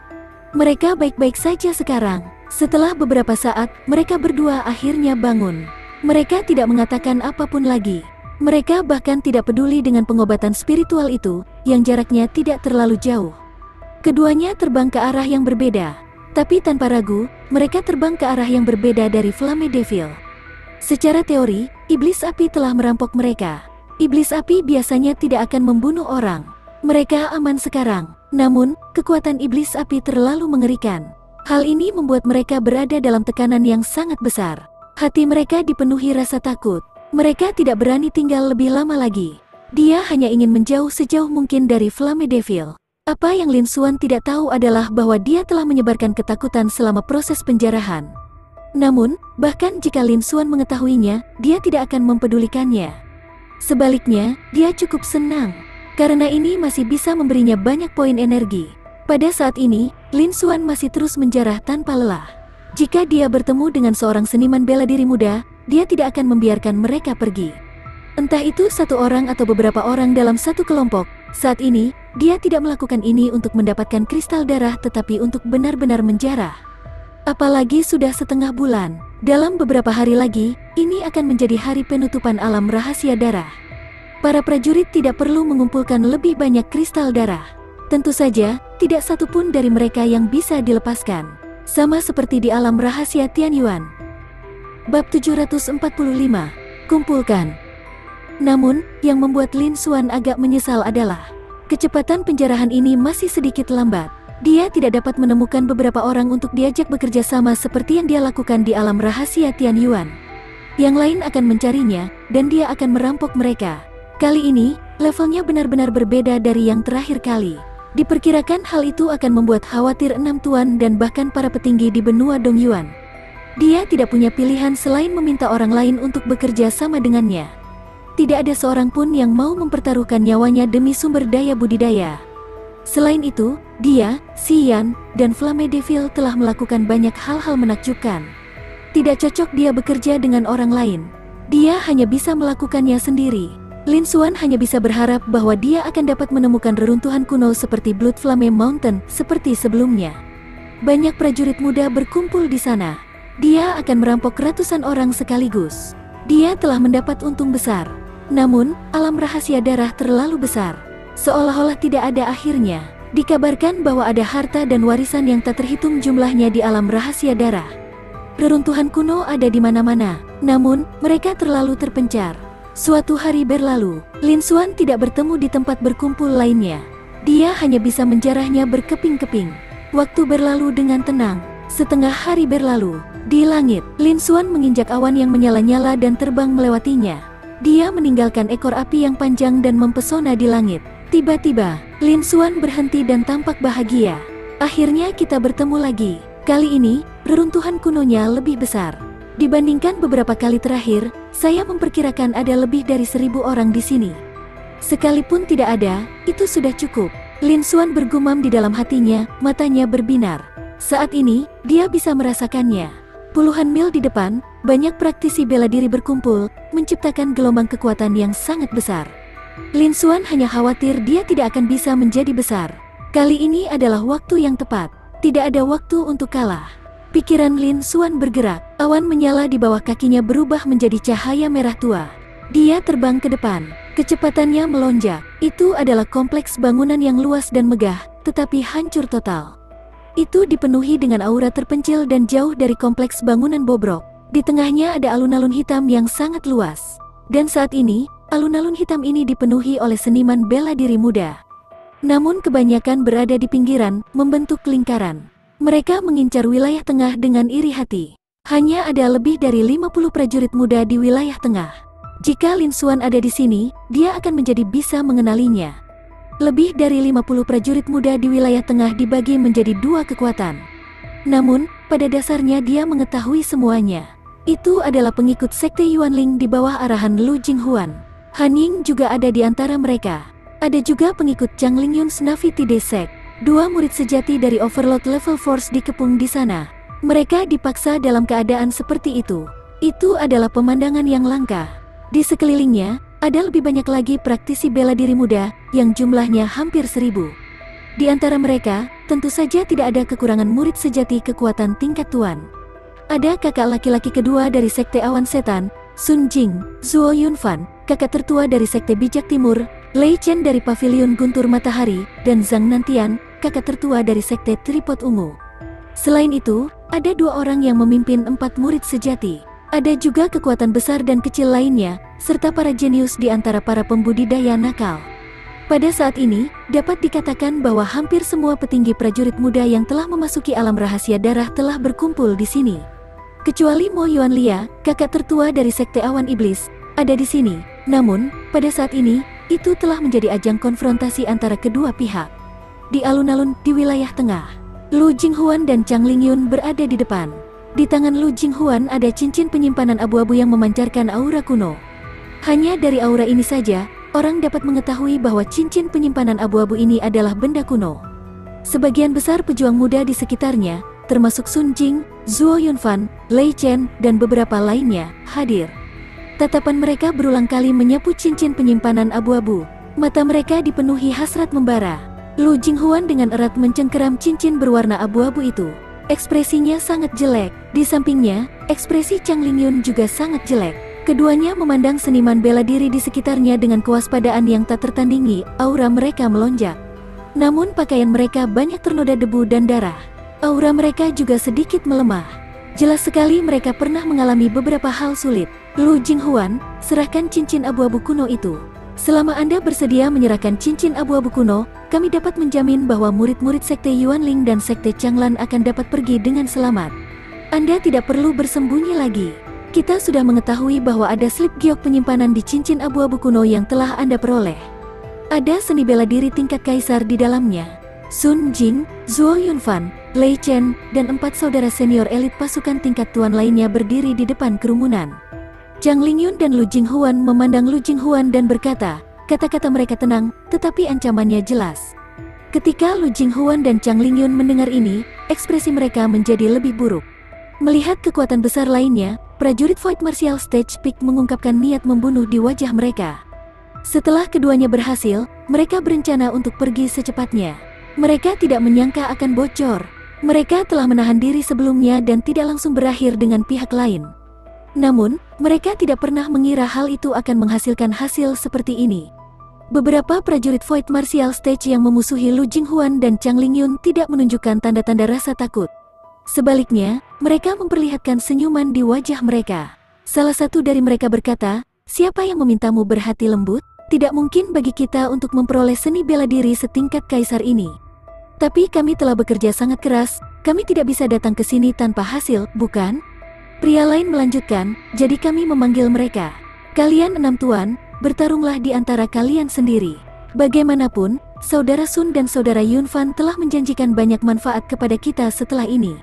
Mereka baik-baik saja sekarang. Setelah beberapa saat, mereka berdua akhirnya bangun. Mereka tidak mengatakan apapun lagi. Mereka bahkan tidak peduli dengan pengobatan spiritual itu, yang jaraknya tidak terlalu jauh. Keduanya terbang ke arah yang berbeda. Tapi tanpa ragu, mereka terbang ke arah yang berbeda dari Flame Devil. Secara teori, iblis api telah merampok mereka. Iblis api biasanya tidak akan membunuh orang. Mereka aman sekarang. Namun, kekuatan iblis api terlalu mengerikan. Hal ini membuat mereka berada dalam tekanan yang sangat besar. Hati mereka dipenuhi rasa takut. Mereka tidak berani tinggal lebih lama lagi. Dia hanya ingin menjauh sejauh mungkin dari Flame Devil. Apa yang Lin Xuan tidak tahu adalah bahwa dia telah menyebarkan ketakutan selama proses penjarahan. Namun, bahkan jika Lin Xuan mengetahuinya, dia tidak akan mempedulikannya. Sebaliknya, dia cukup senang. Karena ini masih bisa memberinya banyak poin energi. Pada saat ini, Lin Xuan masih terus menjarah tanpa lelah. Jika dia bertemu dengan seorang seniman bela diri muda, dia tidak akan membiarkan mereka pergi. Entah itu satu orang atau beberapa orang dalam satu kelompok, saat ini, dia tidak melakukan ini untuk mendapatkan kristal darah tetapi untuk benar-benar menjarah. Apalagi sudah setengah bulan. Dalam beberapa hari lagi, ini akan menjadi hari penutupan alam rahasia darah. Para prajurit tidak perlu mengumpulkan lebih banyak kristal darah. Tentu saja, tidak satu pun dari mereka yang bisa dilepaskan. Sama seperti di alam rahasia Tianyuan. Bab 745. Kumpulkan. Namun, yang membuat Lin Xuan agak menyesal adalah kecepatan penjarahan ini masih sedikit lambat. Dia tidak dapat menemukan beberapa orang untuk diajak bekerja sama seperti yang dia lakukan di alam rahasia Tianyuan. Yang lain akan mencarinya, dan dia akan merampok mereka. Kali ini, levelnya benar-benar berbeda dari yang terakhir kali. Diperkirakan hal itu akan membuat khawatir 6 tuan dan bahkan para petinggi di benua Dongyuan. Dia tidak punya pilihan selain meminta orang lain untuk bekerja sama dengannya. Tidak ada seorang pun yang mau mempertaruhkan nyawanya demi sumber daya budidaya. Selain itu, dia, Xian, dan Flame Devil telah melakukan banyak hal-hal menakjubkan. Tidak cocok dia bekerja dengan orang lain. Dia hanya bisa melakukannya sendiri. Lin Xuan hanya bisa berharap bahwa dia akan dapat menemukan reruntuhan kuno seperti Blood Flame Mountain seperti sebelumnya. Banyak prajurit muda berkumpul di sana. Dia akan merampok ratusan orang sekaligus. Dia telah mendapat untung besar. Namun, alam rahasia darah terlalu besar. Seolah-olah tidak ada akhirnya. Dikabarkan bahwa ada harta dan warisan yang tak terhitung jumlahnya di alam rahasia darah. Reruntuhan kuno ada di mana-mana, namun mereka terlalu terpencar. Suatu hari berlalu, Lin Xuan tidak bertemu di tempat berkumpul lainnya. Dia hanya bisa menjarahnya berkeping-keping. Waktu berlalu dengan tenang. Setengah hari berlalu. Di langit, Lin Xuan menginjak awan yang menyala-nyala dan terbang melewatinya. Dia meninggalkan ekor api yang panjang dan mempesona di langit. Tiba-tiba, Lin Xuan berhenti dan tampak bahagia. Akhirnya kita bertemu lagi. Kali ini, reruntuhan kunonya lebih besar. Dibandingkan beberapa kali terakhir, saya memperkirakan ada lebih dari 1.000 orang di sini. Sekalipun tidak ada, itu sudah cukup. Lin Xuan bergumam di dalam hatinya, matanya berbinar. Saat ini, dia bisa merasakannya. Puluhan mil di depan, banyak praktisi bela diri berkumpul, menciptakan gelombang kekuatan yang sangat besar. Lin Xuan hanya khawatir dia tidak akan bisa menjadi besar. Kali ini adalah waktu yang tepat. Tidak ada waktu untuk kalah. Pikiran Lin Xuan bergerak, awan menyala di bawah kakinya berubah menjadi cahaya merah tua. Dia terbang ke depan, kecepatannya melonjak. Itu adalah kompleks bangunan yang luas dan megah, tetapi hancur total. Itu dipenuhi dengan aura terpencil dan jauh dari kompleks bangunan bobrok. Di tengahnya ada alun-alun hitam yang sangat luas. Dan saat ini, alun-alun hitam ini dipenuhi oleh seniman bela diri muda. Namun kebanyakan berada di pinggiran, membentuk lingkaran. Mereka mengincar wilayah tengah dengan iri hati. Hanya ada lebih dari 50 prajurit muda di wilayah tengah. Jika Lin Xuan ada di sini, dia akan menjadi bisa mengenalinya. Lebih dari 50 prajurit muda di wilayah tengah dibagi menjadi dua kekuatan. Namun, pada dasarnya dia mengetahui semuanya. Itu adalah pengikut sekte Yuanling di bawah arahan Lu Jinghuan. Han Ying juga ada di antara mereka. Ada juga pengikut Zhang Lingyun's Na'vi Tide Sect. Dua murid sejati dari Overlord Level Force dikepung di sana. Mereka dipaksa dalam keadaan seperti itu. Itu adalah pemandangan yang langka. Di sekelilingnya, ada lebih banyak lagi praktisi bela diri muda, yang jumlahnya hampir 1.000. Di antara mereka, tentu saja tidak ada kekurangan murid sejati kekuatan tingkat tuan. Ada kakak laki-laki kedua dari Sekte Awan Setan, Sun Jing, Zuo Yunfan, kakak tertua dari Sekte Bijak Timur, Lei Chen dari Pavilion Guntur Matahari, dan Zhang Nantian, kakak tertua dari Sekte Tripod Ungu. Selain itu, ada dua orang yang memimpin 4 murid sejati. Ada juga kekuatan besar dan kecil lainnya, serta para jenius di antara para pembudidaya nakal. Pada saat ini, dapat dikatakan bahwa hampir semua petinggi prajurit muda yang telah memasuki alam rahasia darah telah berkumpul di sini. Kecuali Mo Yuanlia, kakak tertua dari Sekte Awan Iblis, ada di sini. Namun, pada saat ini, itu telah menjadi ajang konfrontasi antara kedua pihak. Di alun-alun di wilayah tengah, Lu Jinghuan dan Zhang Lingyun berada di depan. Di tangan Lu Jinghuan ada cincin penyimpanan abu-abu yang memancarkan aura kuno. Hanya dari aura ini saja, orang dapat mengetahui bahwa cincin penyimpanan abu-abu ini adalah benda kuno. Sebagian besar pejuang muda di sekitarnya, termasuk Sun Jing, Zuo Yunfan, Lei Chen, dan beberapa lainnya, hadir. Tatapan mereka berulang kali menyapu cincin penyimpanan abu-abu. Mata mereka dipenuhi hasrat membara. Lu Jinghuan dengan erat mencengkeram cincin berwarna abu-abu itu. Ekspresinya sangat jelek. Di sampingnya, ekspresi Zhang Lingyun juga sangat jelek. Keduanya memandang seniman bela diri di sekitarnya dengan kewaspadaan yang tak tertandingi. Aura mereka melonjak. Namun pakaian mereka banyak ternoda debu dan darah. Aura mereka juga sedikit melemah. Jelas sekali mereka pernah mengalami beberapa hal sulit. Lu Jinghuan, serahkan cincin abu-abu kuno itu. Selama Anda bersedia menyerahkan cincin abu-abu kuno, kami dapat menjamin bahwa murid-murid Sekte Yuanling dan Sekte Changlan akan dapat pergi dengan selamat. Anda tidak perlu bersembunyi lagi. Kita sudah mengetahui bahwa ada slip giok penyimpanan di cincin abu-abu kuno yang telah Anda peroleh. Ada seni bela diri tingkat kaisar di dalamnya. Sun Jing, Zuo Yunfan, Lei Chen, dan 4 saudara senior elit pasukan tingkat tuan lainnya berdiri di depan kerumunan. Zhang Lingyun dan Lu Jinghuan memandang Lu Jinghuan dan berkata, kata-kata mereka tenang, tetapi ancamannya jelas. Ketika Lu Jinghuan dan Zhang Lingyun mendengar ini, ekspresi mereka menjadi lebih buruk. Melihat kekuatan besar lainnya, prajurit Void Martial Stage Peak mengungkapkan niat membunuh di wajah mereka. Setelah keduanya berhasil, mereka berencana untuk pergi secepatnya. Mereka tidak menyangka akan bocor. Mereka telah menahan diri sebelumnya dan tidak langsung berakhir dengan pihak lain. Namun, mereka tidak pernah mengira hal itu akan menghasilkan hasil seperti ini. Beberapa prajurit Void Martial Stage yang memusuhi Lu Jinghuan dan Zhang Lingyun tidak menunjukkan tanda-tanda rasa takut. Sebaliknya, mereka memperlihatkan senyuman di wajah mereka. Salah satu dari mereka berkata, siapa yang memintamu berhati lembut? Tidak mungkin bagi kita untuk memperoleh seni bela diri setingkat kaisar ini. Tapi kami telah bekerja sangat keras, kami tidak bisa datang ke sini tanpa hasil, bukan? Pria lain melanjutkan, jadi kami memanggil mereka. Kalian 6 tuan, bertarunglah di antara kalian sendiri. Bagaimanapun, saudara Sun dan saudara Yunfan telah menjanjikan banyak manfaat kepada kita setelah ini.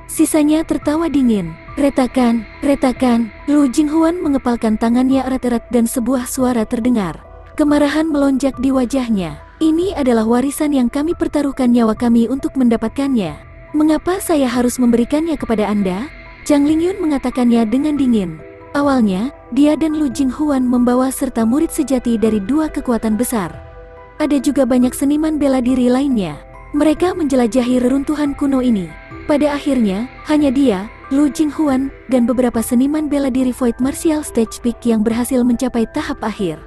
Sisanya tertawa dingin. Retakan, retakan. Lu Jinghuan mengepalkan tangannya erat-erat dan sebuah suara terdengar. Kemarahan melonjak di wajahnya. Ini adalah warisan yang kami pertaruhkan nyawa kami untuk mendapatkannya. Mengapa saya harus memberikannya kepada Anda? Zhang Lingyun mengatakannya dengan dingin. Awalnya, dia dan Lu Jinghuan membawa serta murid sejati dari dua kekuatan besar. Ada juga banyak seniman bela diri lainnya. Mereka menjelajahi reruntuhan kuno ini. Pada akhirnya, hanya dia, Lu Jinghuan, dan beberapa seniman bela diri Void Martial Stage Peak yang berhasil mencapai tahap akhir.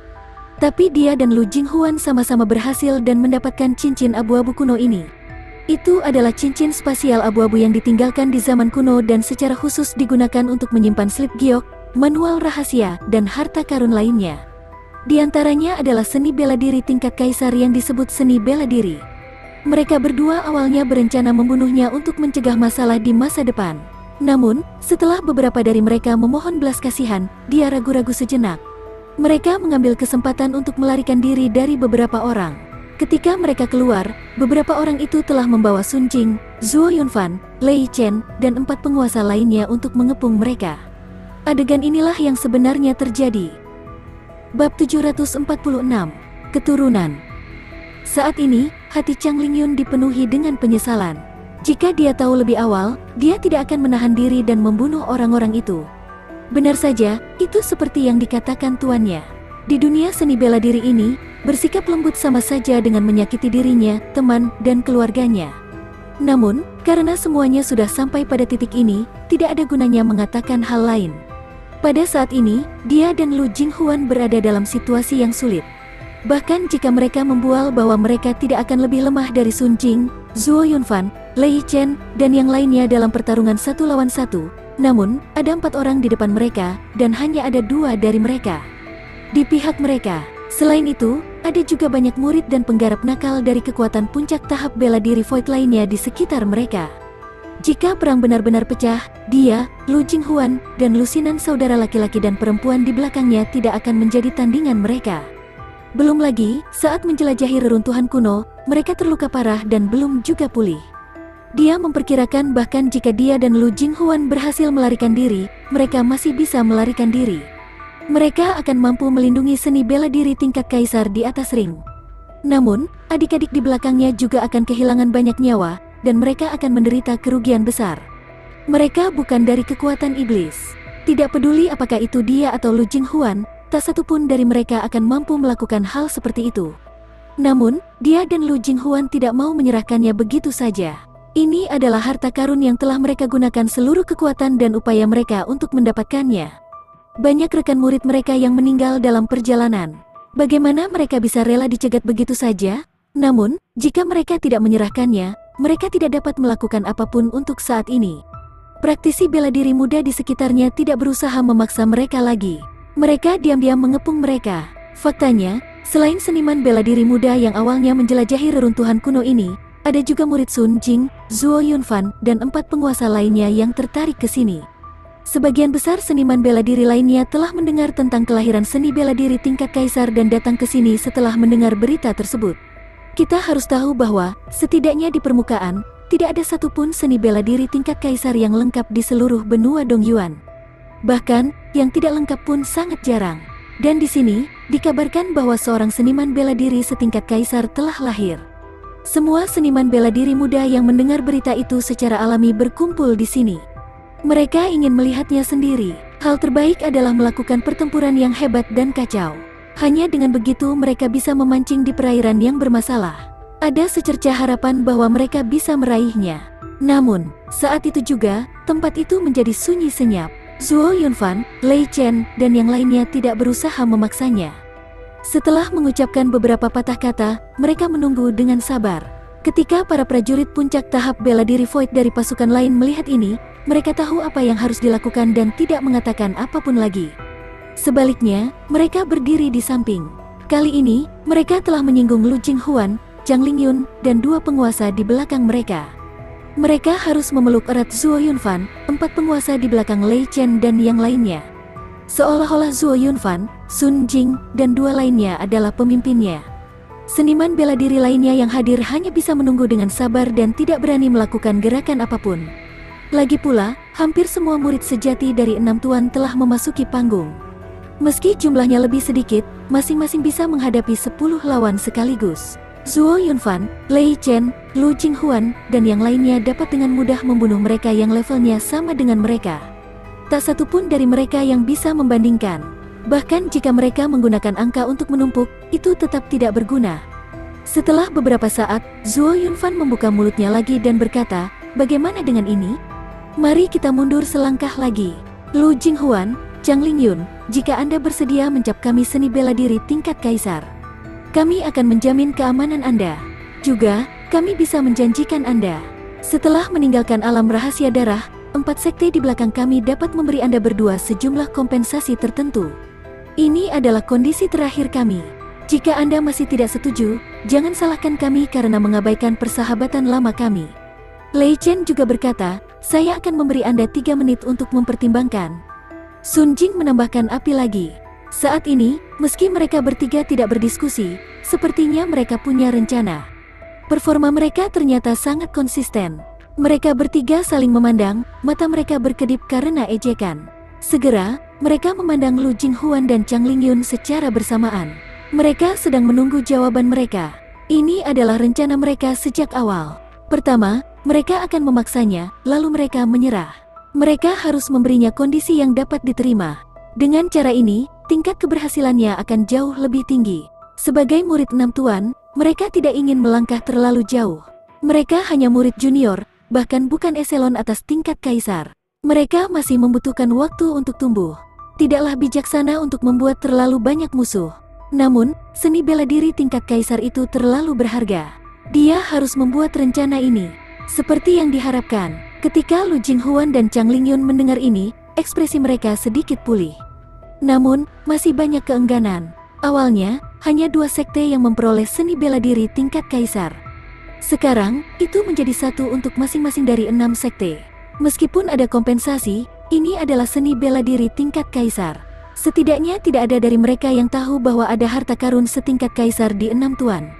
Tapi dia dan Lu Jinghuan sama-sama berhasil dan mendapatkan cincin abu-abu kuno ini. Itu adalah cincin spasial abu-abu yang ditinggalkan di zaman kuno dan secara khusus digunakan untuk menyimpan slip giok, manual rahasia, dan harta karun lainnya. Di antaranya adalah seni bela diri tingkat kaisar yang disebut seni bela diri. Mereka berdua awalnya berencana membunuhnya untuk mencegah masalah di masa depan. Namun, setelah beberapa dari mereka memohon belas kasihan, dia ragu-ragu sejenak. Mereka mengambil kesempatan untuk melarikan diri dari beberapa orang. Ketika mereka keluar, beberapa orang itu telah membawa Sun Jing, Zhuo Yunfan, Lei Chen, dan 4 penguasa lainnya untuk mengepung mereka. Adegan inilah yang sebenarnya terjadi. Bab 746. Keturunan. Saat ini, hati Zhang Lingyun dipenuhi dengan penyesalan. Jika dia tahu lebih awal, dia tidak akan menahan diri dan membunuh orang-orang itu. Benar saja, itu seperti yang dikatakan tuannya. Di dunia seni bela diri ini, bersikap lembut sama saja dengan menyakiti dirinya, teman, dan keluarganya. Namun, karena semuanya sudah sampai pada titik ini, tidak ada gunanya mengatakan hal lain. Pada saat ini, dia dan Lu Jinghuan berada dalam situasi yang sulit. Bahkan jika mereka membual bahwa mereka tidak akan lebih lemah dari Sun Jing, Zhuo Yunfan, Lei Chen, dan yang lainnya dalam pertarungan 1 lawan 1, namun, ada 4 orang di depan mereka, dan hanya ada 2 dari mereka di pihak mereka. Selain itu, ada juga banyak murid dan penggarap nakal dari kekuatan puncak tahap bela diri Void lainnya di sekitar mereka. Jika perang benar-benar pecah, dia, Lu Jinghuan, dan lusinan saudara laki-laki dan perempuan di belakangnya tidak akan menjadi tandingan mereka. Belum lagi, saat menjelajahi reruntuhan kuno, mereka terluka parah dan belum juga pulih. Dia memperkirakan bahkan jika dia dan Lu Jinghuan berhasil melarikan diri, mereka masih bisa melarikan diri. Mereka akan mampu melindungi seni bela diri tingkat kaisar di atas ring. Namun, adik-adik di belakangnya juga akan kehilangan banyak nyawa, dan mereka akan menderita kerugian besar. Mereka bukan dari kekuatan iblis. Tidak peduli apakah itu dia atau Lu Jinghuan, tak satu pun dari mereka akan mampu melakukan hal seperti itu. Namun, dia dan Lu Jinghuan tidak mau menyerahkannya begitu saja. Ini adalah harta karun yang telah mereka gunakan seluruh kekuatan dan upaya mereka untuk mendapatkannya. Banyak rekan murid mereka yang meninggal dalam perjalanan. Bagaimana mereka bisa rela dicegat begitu saja? Namun, jika mereka tidak menyerahkannya, mereka tidak dapat melakukan apapun untuk saat ini. Praktisi bela diri muda di sekitarnya tidak berusaha memaksa mereka lagi. Mereka diam-diam mengepung mereka. Faktanya, selain seniman bela diri muda yang awalnya menjelajahi reruntuhan kuno ini, ada juga murid Sun Jing, Zhuo Yunfan, dan 4 penguasa lainnya yang tertarik ke sini. Sebagian besar seniman bela diri lainnya telah mendengar tentang kelahiran seni bela diri tingkat kaisar dan datang ke sini setelah mendengar berita tersebut. Kita harus tahu bahwa, setidaknya di permukaan, tidak ada satupun seni bela diri tingkat kaisar yang lengkap di seluruh benua Dongyuan. Bahkan, yang tidak lengkap pun sangat jarang. Dan di sini, dikabarkan bahwa seorang seniman bela diri setingkat kaisar telah lahir. Semua seniman bela diri muda yang mendengar berita itu secara alami berkumpul di sini. Mereka ingin melihatnya sendiri. Hal terbaik adalah melakukan pertempuran yang hebat dan kacau. Hanya dengan begitu mereka bisa memancing di perairan yang bermasalah. Ada secercah harapan bahwa mereka bisa meraihnya. Namun, saat itu juga, tempat itu menjadi sunyi senyap. Zhuo Yunfan, Lei Chen, dan yang lainnya tidak berusaha memaksanya. Setelah mengucapkan beberapa patah kata, mereka menunggu dengan sabar. Ketika para prajurit puncak tahap bela diri Void dari pasukan lain melihat ini, mereka tahu apa yang harus dilakukan dan tidak mengatakan apapun lagi. Sebaliknya, mereka berdiri di samping. Kali ini, mereka telah menyinggung Lu Jinghuan, Zhang Lingyun, dan 2 penguasa di belakang mereka. Mereka harus memeluk erat Zhuo Yunfan, 4 penguasa di belakang Lei Chen dan yang lainnya. Seolah-olah Zhuo Yunfan, Sun Jing, dan 2 lainnya adalah pemimpinnya. Seniman bela diri lainnya yang hadir hanya bisa menunggu dengan sabar dan tidak berani melakukan gerakan apapun. Lagi pula, hampir semua murid sejati dari 6 tuan telah memasuki panggung. Meski jumlahnya lebih sedikit, masing-masing bisa menghadapi 10 lawan sekaligus. Zuo Yunfan, Lei Chen, Lu Jinghuan, dan yang lainnya dapat dengan mudah membunuh mereka yang levelnya sama dengan mereka. Tak satu pun dari mereka yang bisa membandingkan. Bahkan jika mereka menggunakan angka untuk menumpuk, itu tetap tidak berguna. Setelah beberapa saat, Zuo Yunfan membuka mulutnya lagi dan berkata, "Bagaimana dengan ini? Mari kita mundur selangkah lagi. Lu Jinghuan, Zhang Lingyun, jika Anda bersedia mencap kami seni bela diri tingkat kaisar, kami akan menjamin keamanan Anda. Juga, kami bisa menjanjikan Anda. Setelah meninggalkan alam rahasia darah, 4 sekte di belakang kami dapat memberi Anda berdua sejumlah kompensasi tertentu. Ini adalah kondisi terakhir kami. Jika Anda masih tidak setuju, jangan salahkan kami karena mengabaikan persahabatan lama kami." Lei Chen juga berkata, "Saya akan memberi Anda 3 menit untuk mempertimbangkan." Sun Jing menambahkan api lagi. Saat ini, meski mereka bertiga tidak berdiskusi, sepertinya mereka punya rencana. Performa mereka ternyata sangat konsisten. Mereka bertiga saling memandang, mata mereka berkedip karena ejekan. Segera, mereka memandang Lu Jinghuan dan Zhang Lingyun secara bersamaan. Mereka sedang menunggu jawaban mereka. Ini adalah rencana mereka sejak awal. Pertama, mereka akan memaksanya, lalu mereka menyerah. Mereka harus memberinya kondisi yang dapat diterima. Dengan cara ini, tingkat keberhasilannya akan jauh lebih tinggi. Sebagai murid 6 tuan, mereka tidak ingin melangkah terlalu jauh. Mereka hanya murid junior, bahkan bukan eselon atas tingkat kaisar. Mereka masih membutuhkan waktu untuk tumbuh. Tidaklah bijaksana untuk membuat terlalu banyak musuh. Namun, seni bela diri tingkat kaisar itu terlalu berharga. Dia harus membuat rencana ini. Seperti yang diharapkan, ketika Lu Jinghuan dan Zhang Lingyun mendengar ini, ekspresi mereka sedikit pulih. Namun, masih banyak keengganan. Awalnya, hanya 2 sekte yang memperoleh seni bela diri tingkat kaisar. Sekarang, itu menjadi 1 untuk masing-masing dari 6 sekte. Meskipun ada kompensasi, ini adalah seni bela diri tingkat kaisar. Setidaknya tidak ada dari mereka yang tahu bahwa ada harta karun setingkat kaisar di 6 tuan.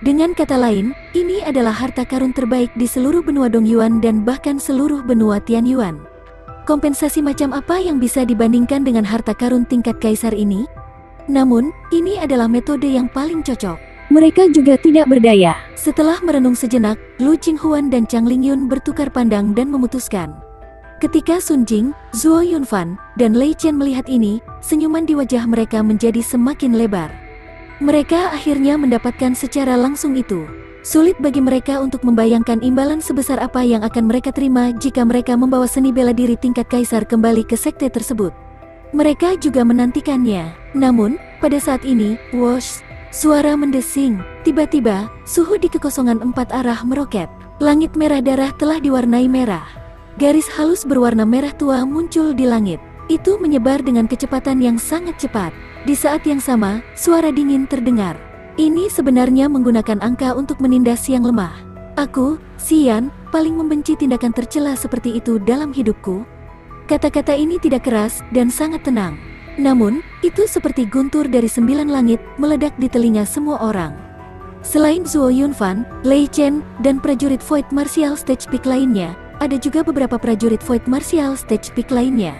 Dengan kata lain, ini adalah harta karun terbaik di seluruh benua Dongyuan dan bahkan seluruh benua Tianyuan. Kompensasi macam apa yang bisa dibandingkan dengan harta karun tingkat kaisar ini? Namun, ini adalah metode yang paling cocok. Mereka juga tidak berdaya. Setelah merenung sejenak, Lu Jinghuan dan Zhang Lingyun bertukar pandang dan memutuskan. Ketika Sun Jing, Zuo Yunfan, dan Lei Chen melihat ini, senyuman di wajah mereka menjadi semakin lebar. Mereka akhirnya mendapatkan secara langsung itu. Sulit bagi mereka untuk membayangkan imbalan sebesar apa yang akan mereka terima jika mereka membawa seni bela diri tingkat kaisar kembali ke sekte tersebut. Mereka juga menantikannya. Namun, pada saat ini, whoosh, suara mendesing. Tiba-tiba, suhu di kekosongan 4 arah meroket. Langit merah darah telah diwarnai merah. Garis halus berwarna merah tua muncul di langit. Itu menyebar dengan kecepatan yang sangat cepat. Di saat yang sama, suara dingin terdengar. Ini sebenarnya menggunakan angka untuk menindas yang lemah. Aku, Xian, paling membenci tindakan tercela seperti itu dalam hidupku. Kata-kata ini tidak keras dan sangat tenang. Namun, itu seperti guntur dari 9 langit meledak di telinga semua orang. Selain Zuo Yunfan, Lei Chen, dan prajurit Void Martial Stage Peak lainnya, ada juga beberapa prajurit Void Martial Stage Peak lainnya.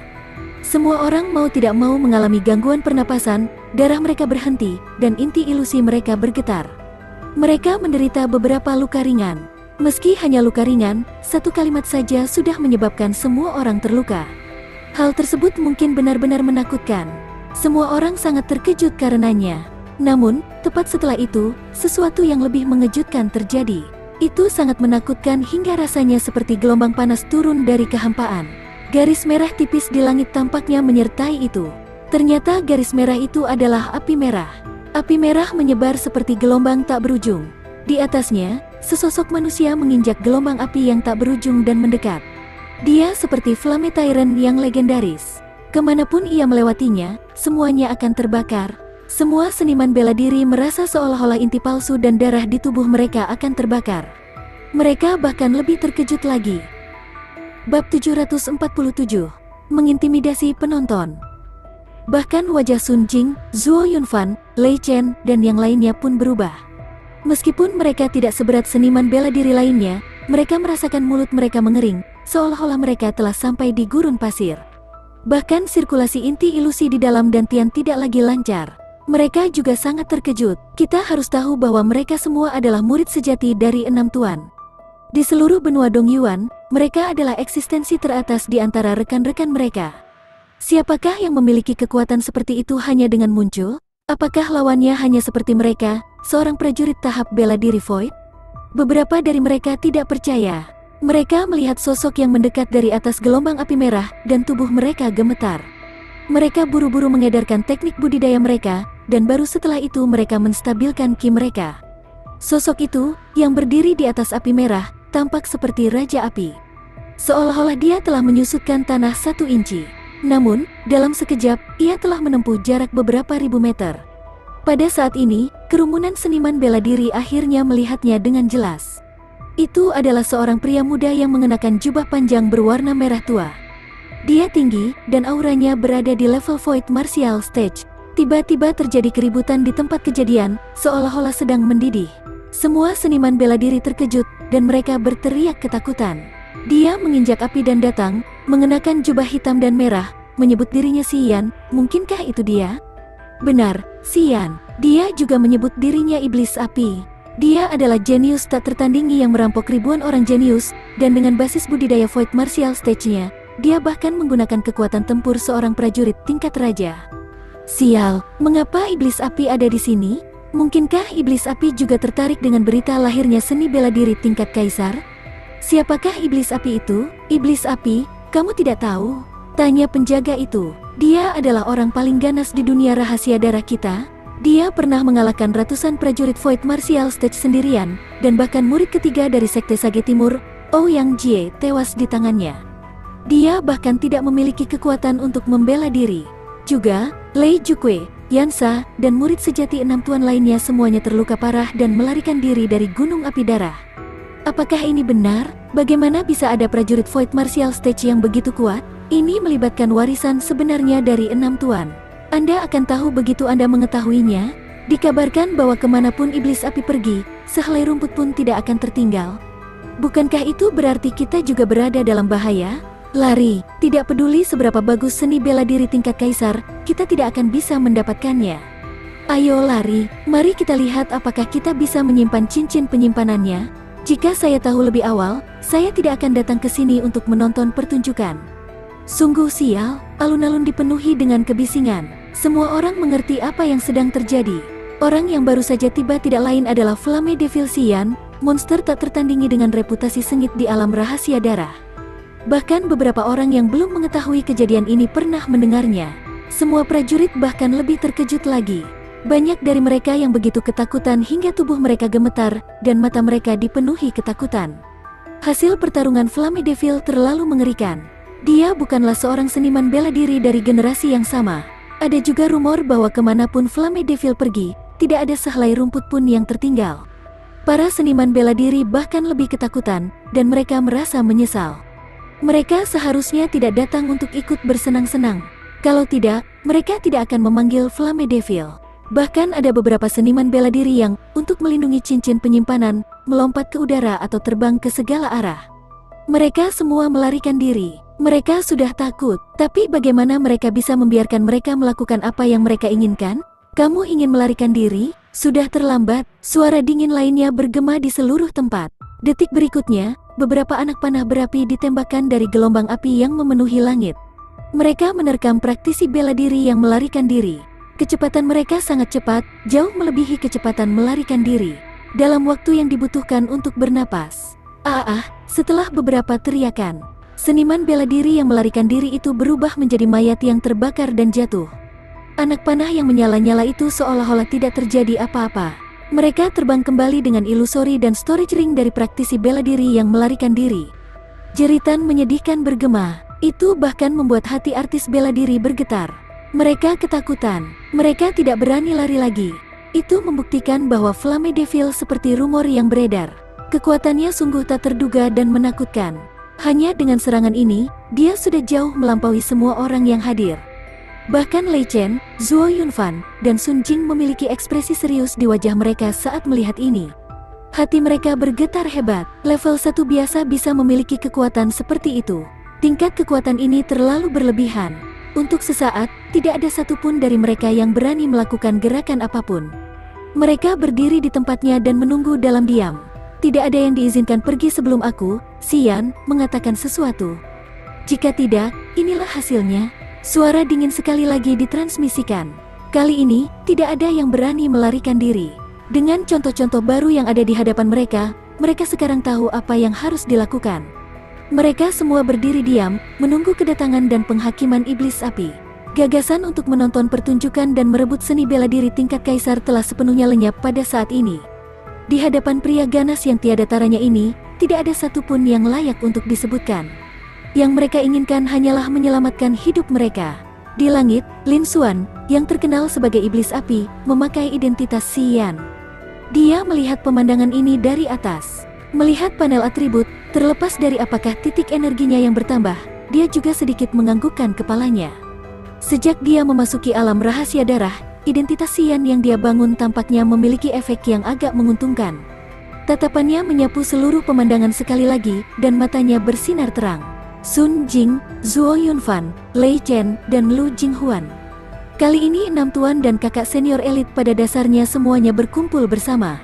Semua orang mau tidak mau mengalami gangguan pernapasan, darah mereka berhenti, dan inti ilusi mereka bergetar. Mereka menderita beberapa luka ringan. Meski hanya luka ringan, 1 kalimat saja sudah menyebabkan semua orang terluka. Hal tersebut mungkin benar-benar menakutkan. Semua orang sangat terkejut karenanya. Namun, tepat setelah itu, sesuatu yang lebih mengejutkan terjadi. Itu sangat menakutkan hingga rasanya seperti gelombang panas turun dari kehampaan. Garis merah tipis di langit tampaknya menyertai itu. Ternyata garis merah itu adalah api merah. Api merah menyebar seperti gelombang tak berujung. Di atasnya, sesosok manusia menginjak gelombang api yang tak berujung dan mendekat. Dia seperti Flame Tyrant yang legendaris. Kemanapun ia melewatinya, semuanya akan terbakar. Semua seniman bela diri merasa seolah-olah inti palsu dan darah di tubuh mereka akan terbakar. Mereka bahkan lebih terkejut lagi. Bab 747, mengintimidasi penonton. Bahkan wajah Sun Jing, Zuo Yunfan, Lei Chen, dan yang lainnya pun berubah. Meskipun mereka tidak seberat seniman bela diri lainnya, mereka merasakan mulut mereka mengering, seolah-olah mereka telah sampai di gurun pasir. Bahkan sirkulasi inti ilusi di dalam dantian tidak lagi lancar. Mereka juga sangat terkejut. Kita harus tahu bahwa mereka semua adalah murid sejati dari 6 tuan. Di seluruh benua Dongyuan, mereka adalah eksistensi teratas di antara rekan-rekan mereka. Siapakah yang memiliki kekuatan seperti itu hanya dengan muncul? Apakah lawannya hanya seperti mereka, seorang prajurit tahap bela diri Void? Beberapa dari mereka tidak percaya. Mereka melihat sosok yang mendekat dari atas gelombang api merah dan tubuh mereka gemetar. Mereka buru-buru mengedarkan teknik budidaya mereka, dan baru setelah itu mereka menstabilkan ki mereka. Sosok itu, yang berdiri di atas api merah, tampak seperti Raja Api. Seolah-olah dia telah menyusutkan tanah 1 inci. Namun, dalam sekejap, ia telah menempuh jarak beberapa ribu meter. Pada saat ini, kerumunan seniman bela diri akhirnya melihatnya dengan jelas. Itu adalah seorang pria muda yang mengenakan jubah panjang berwarna merah tua. Dia tinggi, dan auranya berada di level Void Martial Stage. Tiba-tiba terjadi keributan di tempat kejadian, seolah-olah sedang mendidih. Semua seniman bela diri terkejut, dan mereka berteriak ketakutan. Dia menginjak api dan datang, mengenakan jubah hitam dan merah, menyebut dirinya Xian. Mungkinkah itu dia? Benar, Xian. Dia juga menyebut dirinya Iblis Api. Dia adalah jenius tak tertandingi yang merampok ribuan orang jenius, dan dengan basis budidaya Void Martial Stage-nya, dia bahkan menggunakan kekuatan tempur seorang prajurit tingkat raja. Sial, mengapa Iblis Api ada di sini? Mungkinkah Iblis Api juga tertarik dengan berita lahirnya seni bela diri tingkat kaisar? Siapakah Iblis Api itu? Iblis Api, kamu tidak tahu? Tanya penjaga itu. Dia adalah orang paling ganas di dunia rahasia darah kita. Dia pernah mengalahkan ratusan prajurit Void Martial Stage sendirian, dan bahkan murid ketiga dari Sekte Sage Timur, Ouyang Jie, tewas di tangannya. Dia bahkan tidak memiliki kekuatan untuk membela diri. Juga, Lei Jukue, Yansa, dan murid sejati 6 tuan lainnya semuanya terluka parah dan melarikan diri dari Gunung Api Darah. Apakah ini benar? Bagaimana bisa ada prajurit Void Martial Stage yang begitu kuat? Ini melibatkan warisan sebenarnya dari 6 tuan. Anda akan tahu begitu Anda mengetahuinya. Dikabarkan bahwa kemanapun Iblis Api pergi, sehelai rumput pun tidak akan tertinggal. Bukankah itu berarti kita juga berada dalam bahaya? Lari, tidak peduli seberapa bagus seni bela diri tingkat kaisar, kita tidak akan bisa mendapatkannya. Ayo lari, mari kita lihat apakah kita bisa menyimpan cincin penyimpanannya. Jika saya tahu lebih awal, saya tidak akan datang ke sini untuk menonton pertunjukan. Sungguh sial, alun-alun dipenuhi dengan kebisingan. Semua orang mengerti apa yang sedang terjadi. Orang yang baru saja tiba tidak lain adalah Flamme Devil Xian, monster tak tertandingi dengan reputasi sengit di alam rahasia darah. Bahkan beberapa orang yang belum mengetahui kejadian ini pernah mendengarnya. Semua prajurit bahkan lebih terkejut lagi. Banyak dari mereka yang begitu ketakutan hingga tubuh mereka gemetar, dan mata mereka dipenuhi ketakutan. Hasil pertarungan Flamme Devil terlalu mengerikan. Dia bukanlah seorang seniman bela diri dari generasi yang sama. Ada juga rumor bahwa kemanapun Flamme Devil pergi, tidak ada sehelai rumput pun yang tertinggal. Para seniman bela diri bahkan lebih ketakutan, dan mereka merasa menyesal. Mereka seharusnya tidak datang untuk ikut bersenang-senang. Kalau tidak, mereka tidak akan memanggil Flamme Devil. Bahkan ada beberapa seniman bela diri yang, untuk melindungi cincin penyimpanan, melompat ke udara atau terbang ke segala arah. Mereka semua melarikan diri. Mereka sudah takut, tapi bagaimana mereka bisa membiarkan mereka melakukan apa yang mereka inginkan? Kamu ingin melarikan diri? Sudah terlambat. Suara dingin lainnya bergema di seluruh tempat. Detik berikutnya, beberapa anak panah berapi ditembakkan dari gelombang api yang memenuhi langit. Mereka menerkam praktisi bela diri yang melarikan diri. Kecepatan mereka sangat cepat, jauh melebihi kecepatan melarikan diri. Dalam waktu yang dibutuhkan untuk bernapas. Setelah beberapa teriakan, seniman bela diri yang melarikan diri itu berubah menjadi mayat yang terbakar dan jatuh. Anak panah yang menyala-nyala itu seolah-olah tidak terjadi apa-apa. Mereka terbang kembali dengan ilusori dan storage ring dari praktisi bela diri yang melarikan diri. Jeritan menyedihkan bergema. Itu bahkan membuat hati artis bela diri bergetar. Mereka ketakutan. Mereka tidak berani lari lagi. Itu membuktikan bahwa Flamme Devil seperti rumor yang beredar. Kekuatannya sungguh tak terduga dan menakutkan. Hanya dengan serangan ini, dia sudah jauh melampaui semua orang yang hadir. Bahkan Lei Chen, Zhuo Yunfan, dan Sun Jing memiliki ekspresi serius di wajah mereka saat melihat ini. Hati mereka bergetar hebat. Level 1 biasa bisa memiliki kekuatan seperti itu. Tingkat kekuatan ini terlalu berlebihan. Untuk sesaat, tidak ada satupun dari mereka yang berani melakukan gerakan apapun. Mereka berdiri di tempatnya dan menunggu dalam diam. Tidak ada yang diizinkan pergi sebelum aku, Xian, mengatakan sesuatu. Jika tidak, inilah hasilnya. Suara dingin sekali lagi ditransmisikan. Kali ini, tidak ada yang berani melarikan diri. Dengan contoh-contoh baru yang ada di hadapan mereka, mereka sekarang tahu apa yang harus dilakukan. Mereka semua berdiri diam, menunggu kedatangan dan penghakiman iblis api. Gagasan untuk menonton pertunjukan dan merebut seni bela diri tingkat kaisar telah sepenuhnya lenyap pada saat ini. Di hadapan pria ganas yang tiada taranya ini, tidak ada satupun yang layak untuk disebutkan. Yang mereka inginkan hanyalah menyelamatkan hidup mereka. Di langit, Lin Xuan, yang terkenal sebagai iblis api, memakai identitas Xian. Dia melihat pemandangan ini dari atas. Melihat panel atribut, terlepas dari apakah titik energinya yang bertambah, dia juga sedikit menganggukkan kepalanya. Sejak dia memasuki alam rahasia darah, identitas Xian yang dia bangun tampaknya memiliki efek yang agak menguntungkan. Tatapannya menyapu seluruh pemandangan sekali lagi, dan matanya bersinar terang. Sun Jing, Zhuo Yunfan, Lei Chen, dan Lu Jinghuan. Kali ini 6 tuan dan kakak senior elit pada dasarnya semuanya berkumpul bersama.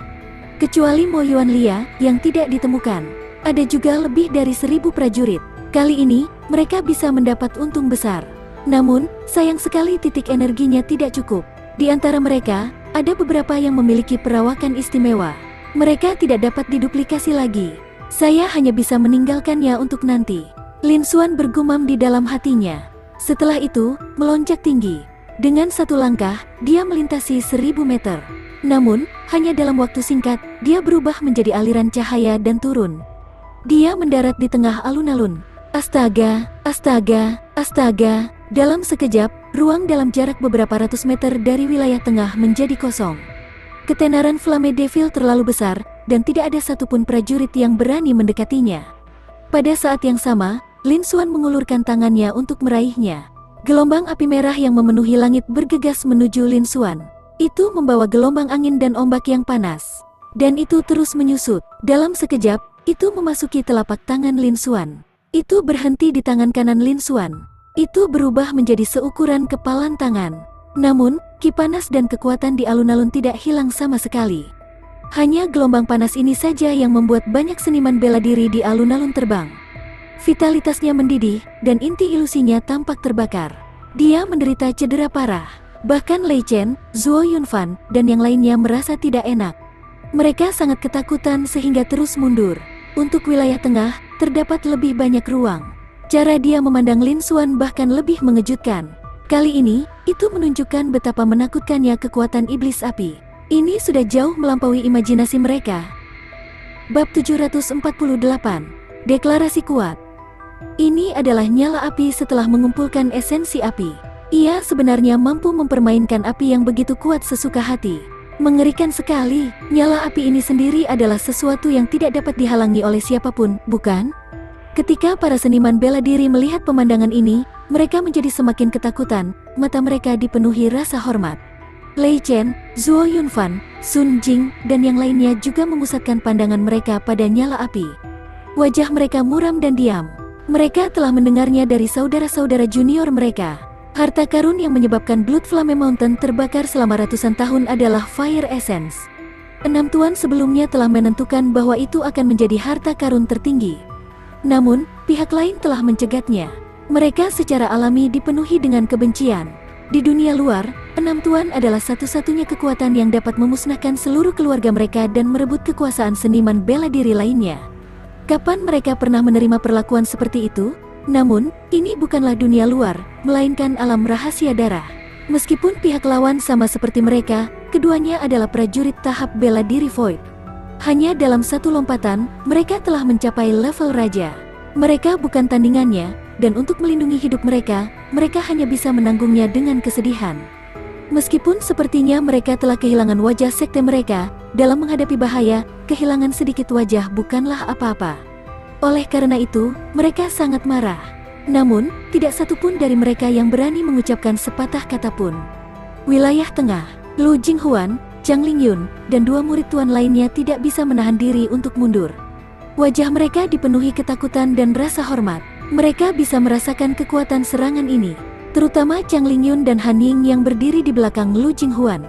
Kecuali Mo Yuanlia yang tidak ditemukan. Ada juga lebih dari 1000 prajurit. Kali ini, mereka bisa mendapat untung besar. Namun, sayang sekali titik energinya tidak cukup. Di antara mereka, ada beberapa yang memiliki perawakan istimewa. Mereka tidak dapat diduplikasi lagi. Saya hanya bisa meninggalkannya untuk nanti. Lin Xuan bergumam di dalam hatinya. Setelah itu, melonjak tinggi. Dengan satu langkah, dia melintasi 1000 meter. Namun, hanya dalam waktu singkat, dia berubah menjadi aliran cahaya dan turun. Dia mendarat di tengah alun-alun. Astaga, astaga, astaga. Dalam sekejap, ruang dalam jarak beberapa ratus meter dari wilayah tengah menjadi kosong. Ketenaran Flame Devil terlalu besar, dan tidak ada satupun prajurit yang berani mendekatinya. Pada saat yang sama, Lin Xuan mengulurkan tangannya untuk meraihnya. Gelombang api merah yang memenuhi langit bergegas menuju Lin Xuan. Itu membawa gelombang angin dan ombak yang panas. Dan itu terus menyusut. Dalam sekejap, itu memasuki telapak tangan Lin Xuan. Itu berhenti di tangan kanan Lin Xuan. Itu berubah menjadi seukuran kepalan tangan. Namun, ki panas dan kekuatan di alun-alun tidak hilang sama sekali. Hanya gelombang panas ini saja yang membuat banyak seniman bela diri di alun-alun terbang. Vitalitasnya mendidih, dan inti ilusinya tampak terbakar. Dia menderita cedera parah. Bahkan Lei Chen, Zhuo Yunfan, dan yang lainnya merasa tidak enak. Mereka sangat ketakutan sehingga terus mundur. Untuk wilayah tengah, terdapat lebih banyak ruang. Cara dia memandang Lin Xuan bahkan lebih mengejutkan. Kali ini, itu menunjukkan betapa menakutkannya kekuatan iblis api. Ini sudah jauh melampaui imajinasi mereka. Bab 748. Deklarasi kuat. Ini adalah nyala api setelah mengumpulkan esensi api. Ia sebenarnya mampu mempermainkan api yang begitu kuat sesuka hati. Mengerikan sekali, nyala api ini sendiri adalah sesuatu yang tidak dapat dihalangi oleh siapapun, bukan? Ketika para seniman bela diri melihat pemandangan ini, mereka menjadi semakin ketakutan, mata mereka dipenuhi rasa hormat. Lei Chen, Zhuo Yunfan, Sun Jing, dan yang lainnya juga memusatkan pandangan mereka pada nyala api. Wajah mereka muram dan diam. Mereka telah mendengarnya dari saudara-saudara junior mereka. Harta karun yang menyebabkan Blood Flame Mountain terbakar selama ratusan tahun adalah Fire Essence. 6 tuan sebelumnya telah menentukan bahwa itu akan menjadi harta karun tertinggi. Namun, pihak lain telah mencegatnya. Mereka secara alami dipenuhi dengan kebencian. Di dunia luar, 6 tuan adalah satu-satunya kekuatan yang dapat memusnahkan seluruh keluarga mereka dan merebut kekuasaan seniman bela diri lainnya. Kapan mereka pernah menerima perlakuan seperti itu? Namun, ini bukanlah dunia luar, melainkan alam rahasia darah. Meskipun pihak lawan sama seperti mereka, keduanya adalah prajurit tahap bela diri Void. Hanya dalam satu lompatan, mereka telah mencapai level raja. Mereka bukan tandingannya, dan untuk melindungi hidup mereka, mereka hanya bisa menanggungnya dengan kesedihan. Meskipun sepertinya mereka telah kehilangan wajah sekte mereka, dalam menghadapi bahaya, kehilangan sedikit wajah bukanlah apa-apa. Oleh karena itu, mereka sangat marah. Namun, tidak satupun dari mereka yang berani mengucapkan sepatah kata pun. Wilayah tengah, Lu Jinghuan, Zhang Lingyun, dan dua murid tuan lainnya tidak bisa menahan diri untuk mundur. Wajah mereka dipenuhi ketakutan dan rasa hormat. Mereka bisa merasakan kekuatan serangan ini, terutama Zhang Lingyun dan Han Ying yang berdiri di belakang Lu Jinghuan.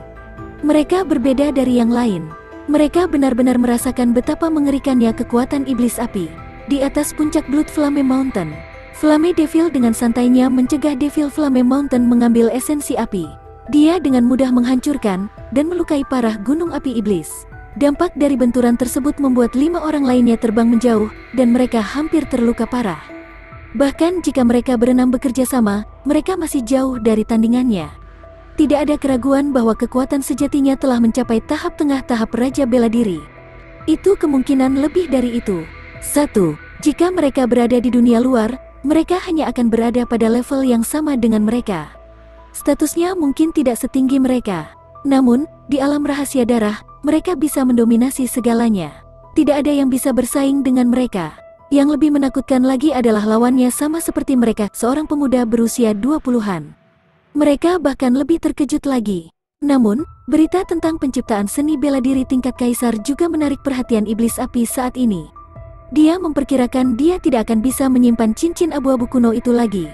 Mereka berbeda dari yang lain. Mereka benar-benar merasakan betapa mengerikannya kekuatan iblis api. Di atas puncak Blood Flame Mountain, Flame Devil dengan santainya mencegah Devil Flame Mountain mengambil esensi api. Dia dengan mudah menghancurkan dan melukai parah gunung api iblis. Dampak dari benturan tersebut membuat 5 orang lainnya terbang menjauh dan mereka hampir terluka parah. Bahkan jika mereka berenam bekerja sama, mereka masih jauh dari tandingannya. Tidak ada keraguan bahwa kekuatan sejatinya telah mencapai tahap tengah tahap Raja Bela Diri. Itu kemungkinan lebih dari itu. 1. Jika mereka berada di dunia luar, mereka hanya akan berada pada level yang sama dengan mereka. Statusnya mungkin tidak setinggi mereka. Namun, di alam rahasia darah, mereka bisa mendominasi segalanya. Tidak ada yang bisa bersaing dengan mereka. Yang lebih menakutkan lagi adalah lawannya sama seperti mereka, seorang pemuda berusia 20-an. Mereka bahkan lebih terkejut lagi. Namun, berita tentang penciptaan seni bela diri tingkat kaisar juga menarik perhatian iblis api saat ini. Dia memperkirakan dia tidak akan bisa menyimpan cincin abu-abu kuno itu lagi.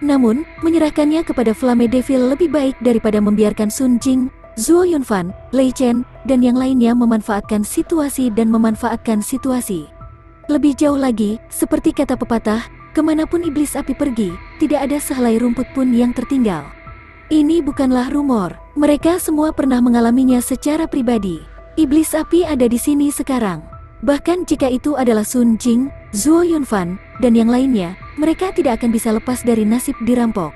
Namun, menyerahkannya kepada Flame Devil lebih baik daripada membiarkan Sun Jing, Zhuo Yunfan, Lei Chen, dan yang lainnya memanfaatkan situasi. Lebih jauh lagi, seperti kata pepatah, kemanapun iblis api pergi, tidak ada sehelai rumput pun yang tertinggal. Ini bukanlah rumor, mereka semua pernah mengalaminya secara pribadi. Iblis api ada di sini sekarang. Bahkan jika itu adalah Sun Jing, Zhuo Yunfan, dan yang lainnya, mereka tidak akan bisa lepas dari nasib dirampok.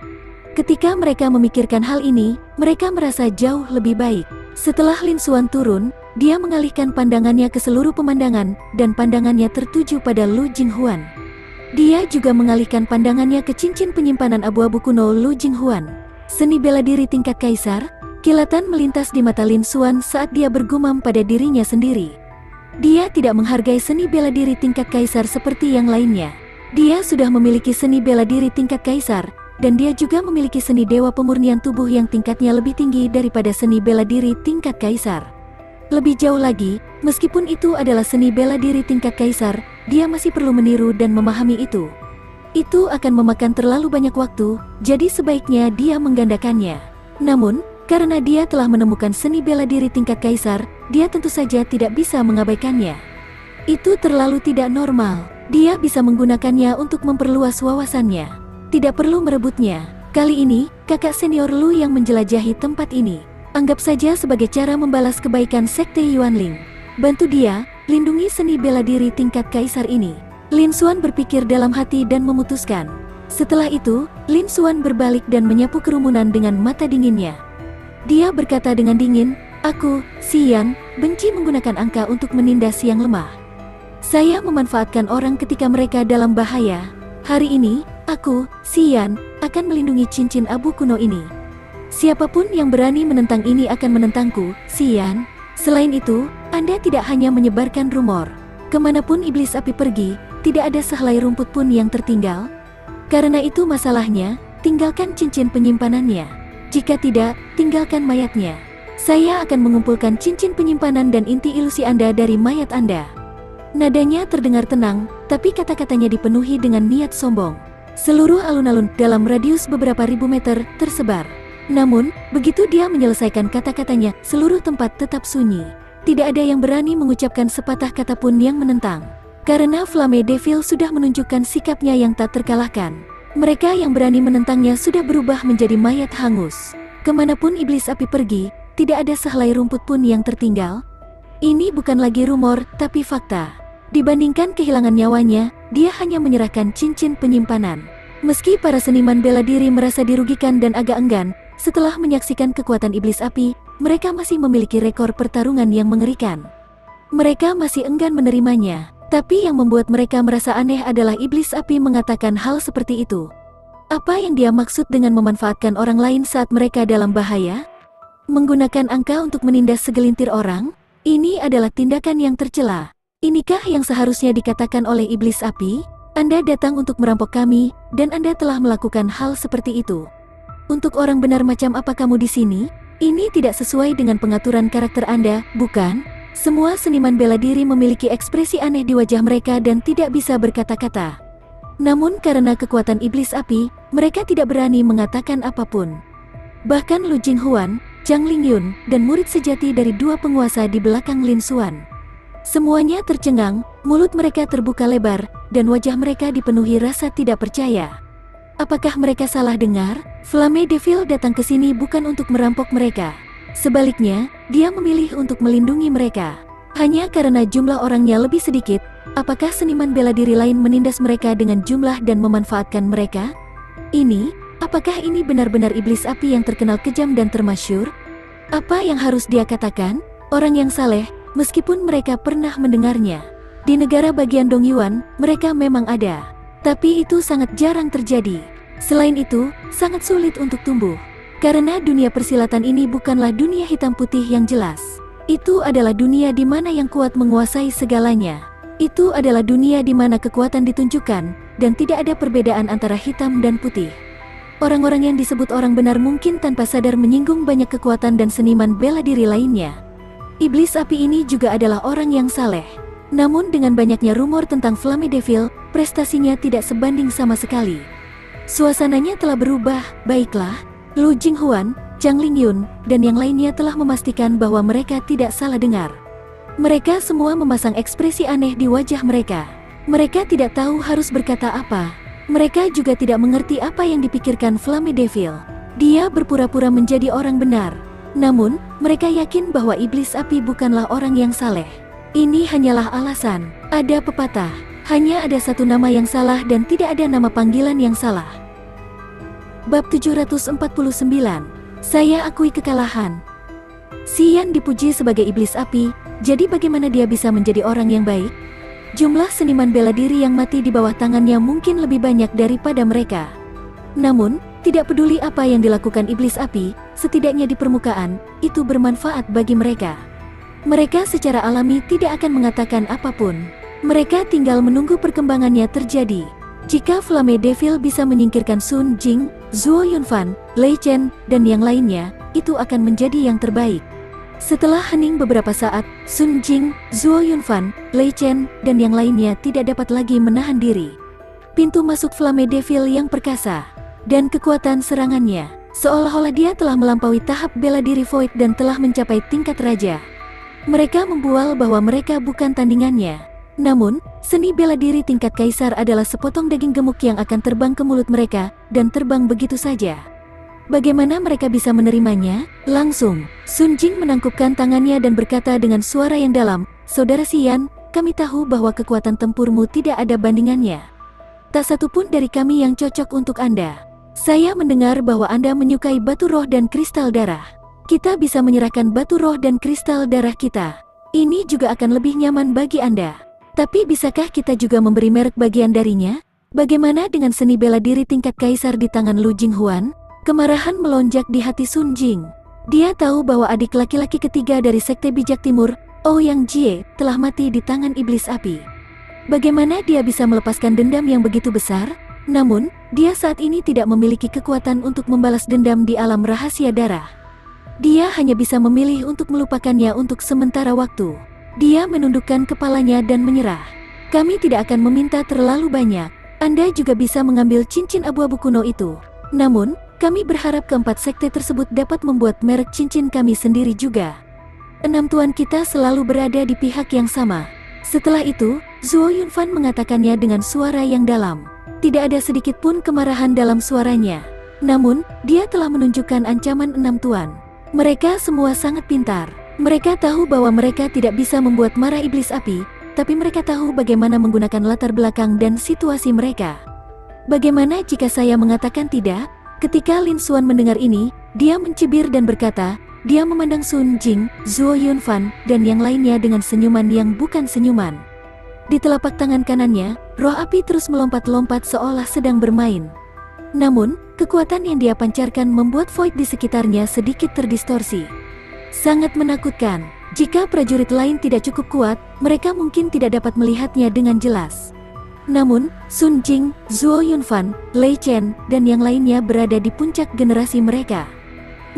Ketika mereka memikirkan hal ini, mereka merasa jauh lebih baik. Setelah Lin Xuan turun, dia mengalihkan pandangannya ke seluruh pemandangan, dan pandangannya tertuju pada Lu Jinghuan. Dia juga mengalihkan pandangannya ke cincin penyimpanan abu-abu kuno Lu Jinghuan. Seni bela diri tingkat kaisar, kilatan melintas di mata Lin Xuan saat dia bergumam pada dirinya sendiri. Dia tidak menghargai seni bela diri tingkat kaisar seperti yang lainnya. Dia sudah memiliki seni bela diri tingkat kaisar, dan dia juga memiliki seni dewa pemurnian tubuh yang tingkatnya lebih tinggi daripada seni bela diri tingkat kaisar. Lebih jauh lagi, meskipun itu adalah seni bela diri tingkat kaisar, dia masih perlu meniru dan memahami itu. Itu akan memakan terlalu banyak waktu, jadi sebaiknya dia menggandakannya. Namun, karena dia telah menemukan seni bela diri tingkat kaisar, dia tentu saja tidak bisa mengabaikannya. Itu terlalu tidak normal. Dia bisa menggunakannya untuk memperluas wawasannya. Tidak perlu merebutnya. Kali ini, kakak senior Lu yang menjelajahi tempat ini. Anggap saja sebagai cara membalas kebaikan Sekte Yuanling. Bantu dia, lindungi seni bela diri tingkat kaisar ini. Lin Xuan berpikir dalam hati dan memutuskan. Setelah itu, Lin Xuan berbalik dan menyapu kerumunan dengan mata dinginnya. Dia berkata dengan dingin, "Aku, Xian, benci menggunakan angka untuk menindas yang lemah. Saya memanfaatkan orang ketika mereka dalam bahaya. Hari ini, aku, Xian, akan melindungi cincin abu kuno ini. Siapapun yang berani menentang ini akan menentangku, Xian. Selain itu, Anda tidak hanya menyebarkan rumor. Kemanapun iblis api pergi, tidak ada sehelai rumput pun yang tertinggal. Karena itu masalahnya, tinggalkan cincin penyimpanannya. Jika tidak, tinggalkan mayatnya. Saya akan mengumpulkan cincin penyimpanan dan inti ilusi Anda dari mayat Anda." Nadanya terdengar tenang, tapi kata-katanya dipenuhi dengan niat sombong. Seluruh alun-alun dalam radius beberapa ribu meter tersebar. Namun, begitu dia menyelesaikan kata-katanya, seluruh tempat tetap sunyi. Tidak ada yang berani mengucapkan sepatah kata pun yang menentang. Karena Flame Devil sudah menunjukkan sikapnya yang tak terkalahkan. Mereka yang berani menentangnya sudah berubah menjadi mayat hangus. Kemanapun iblis api pergi, tidak ada sehelai rumput pun yang tertinggal. Ini bukan lagi rumor, tapi fakta. Dibandingkan kehilangan nyawanya, dia hanya menyerahkan cincin penyimpanan. Meski para seniman bela diri merasa dirugikan dan agak enggan, setelah menyaksikan kekuatan iblis api, mereka masih memiliki rekor pertarungan yang mengerikan. Mereka masih enggan menerimanya, tapi yang membuat mereka merasa aneh adalah iblis api mengatakan hal seperti itu. Apa yang dia maksud dengan memanfaatkan orang lain saat mereka dalam bahaya? Menggunakan angka untuk menindas segelintir orang? Ini adalah tindakan yang tercela. Inikah yang seharusnya dikatakan oleh iblis api? Anda datang untuk merampok kami, dan Anda telah melakukan hal seperti itu. Untuk orang benar macam apa kamu di sini? Ini tidak sesuai dengan pengaturan karakter Anda, bukan? Semua seniman bela diri memiliki ekspresi aneh di wajah mereka dan tidak bisa berkata-kata. Namun karena kekuatan iblis api, mereka tidak berani mengatakan apapun. Bahkan Lu Jinghuan, Zhang Lingyun, dan murid sejati dari dua penguasa di belakang Lin Xuan. Semuanya tercengang, mulut mereka terbuka lebar, dan wajah mereka dipenuhi rasa tidak percaya. Apakah mereka salah dengar? Flame Devil datang ke sini bukan untuk merampok mereka. Sebaliknya, dia memilih untuk melindungi mereka. Hanya karena jumlah orangnya lebih sedikit, apakah seniman bela diri lain menindas mereka dengan jumlah dan memanfaatkan mereka? Apakah ini benar-benar iblis api yang terkenal kejam dan termasyur? Apa yang harus dia katakan? Orang yang saleh, meskipun mereka pernah mendengarnya. Di negara bagian Dongyuan, mereka memang ada. Tapi itu sangat jarang terjadi. Selain itu, sangat sulit untuk tumbuh. Karena dunia persilatan ini bukanlah dunia hitam putih yang jelas. Itu adalah dunia di mana yang kuat menguasai segalanya. Itu adalah dunia di mana kekuatan ditunjukkan, dan tidak ada perbedaan antara hitam dan putih. Orang-orang yang disebut orang benar mungkin tanpa sadar menyinggung banyak kekuatan dan seniman bela diri lainnya. Iblis api ini juga adalah orang yang saleh. Namun dengan banyaknya rumor tentang Flame Devil, prestasinya tidak sebanding sama sekali. Suasananya telah berubah. Baiklah, Lu Jinghuan, Zhang Lingyun, dan yang lainnya telah memastikan bahwa mereka tidak salah dengar. Mereka semua memasang ekspresi aneh di wajah mereka. Mereka tidak tahu harus berkata apa. Mereka juga tidak mengerti apa yang dipikirkan Flame Devil. Dia berpura-pura menjadi orang benar. Namun, mereka yakin bahwa iblis api bukanlah orang yang saleh. Ini hanyalah alasan. Ada pepatah, hanya ada satu nama yang salah dan tidak ada nama panggilan yang salah. Bab 749. Saya akui kekalahan. Xian dipuji sebagai iblis api, jadi bagaimana dia bisa menjadi orang yang baik? Jumlah seniman bela diri yang mati di bawah tangannya mungkin lebih banyak daripada mereka. Namun, tidak peduli apa yang dilakukan iblis api, setidaknya di permukaan, itu bermanfaat bagi mereka. Mereka secara alami tidak akan mengatakan apapun. Mereka tinggal menunggu perkembangannya terjadi. Jika Flame Devil bisa menyingkirkan Sun Jing, Zhuo Yunfan, Lei Chen, dan yang lainnya, itu akan menjadi yang terbaik. Setelah hening beberapa saat, Sun Jing, Zhuo Yunfan, Lei Chen, dan yang lainnya tidak dapat lagi menahan diri. Pintu masuk Flame Devil yang perkasa, dan kekuatan serangannya, seolah-olah dia telah melampaui tahap bela diri Void dan telah mencapai tingkat raja. Mereka membual bahwa mereka bukan tandingannya. Namun, seni bela diri tingkat kaisar adalah sepotong daging gemuk yang akan terbang ke mulut mereka, dan terbang begitu saja. Bagaimana mereka bisa menerimanya? Langsung, Sun Jing menangkupkan tangannya dan berkata dengan suara yang dalam, "Saudara Xian, kami tahu bahwa kekuatan tempurmu tidak ada bandingannya. Tak satu pun dari kami yang cocok untuk Anda. Saya mendengar bahwa Anda menyukai batu roh dan kristal darah. Kita bisa menyerahkan batu roh dan kristal darah kita. Ini juga akan lebih nyaman bagi Anda. Tapi bisakah kita juga memberi merek bagian darinya? Bagaimana dengan seni bela diri tingkat kaisar di tangan Lu Jinghuan?" Kemarahan melonjak di hati Sun Jing. Dia tahu bahwa adik laki-laki ketiga dari Sekte Bijak Timur, Ouyang Jie, telah mati di tangan iblis api. Bagaimana dia bisa melepaskan dendam yang begitu besar? Namun, dia saat ini tidak memiliki kekuatan untuk membalas dendam di alam rahasia darah. Dia hanya bisa memilih untuk melupakannya untuk sementara waktu. Dia menundukkan kepalanya dan menyerah. "Kami tidak akan meminta terlalu banyak. Anda juga bisa mengambil cincin abu-abu kuno itu. Namun, kami berharap keempat sekte tersebut dapat membuat merek cincin kami sendiri juga. 6 tuan kita selalu berada di pihak yang sama." Setelah itu, Zhuo Yunfan mengatakannya dengan suara yang dalam. Tidak ada sedikit pun kemarahan dalam suaranya. Namun, dia telah menunjukkan ancaman 6 tuan. Mereka semua sangat pintar. Mereka tahu bahwa mereka tidak bisa membuat marah iblis api, tapi mereka tahu bagaimana menggunakan latar belakang dan situasi mereka. Bagaimana jika saya mengatakan tidak? Ketika Lin Xuan mendengar ini, dia mencibir dan berkata, dia memandang Sun Jing, Zhuo Yunfan, dan yang lainnya dengan senyuman yang bukan senyuman. Di telapak tangan kanannya, roh api terus melompat-lompat seolah sedang bermain. Namun, kekuatan yang dia pancarkan membuat void di sekitarnya sedikit terdistorsi. Sangat menakutkan. Jika prajurit lain tidak cukup kuat, mereka mungkin tidak dapat melihatnya dengan jelas. Namun, Sun Jing, Zhuo Yunfan, Lei Chen, dan yang lainnya berada di puncak generasi mereka.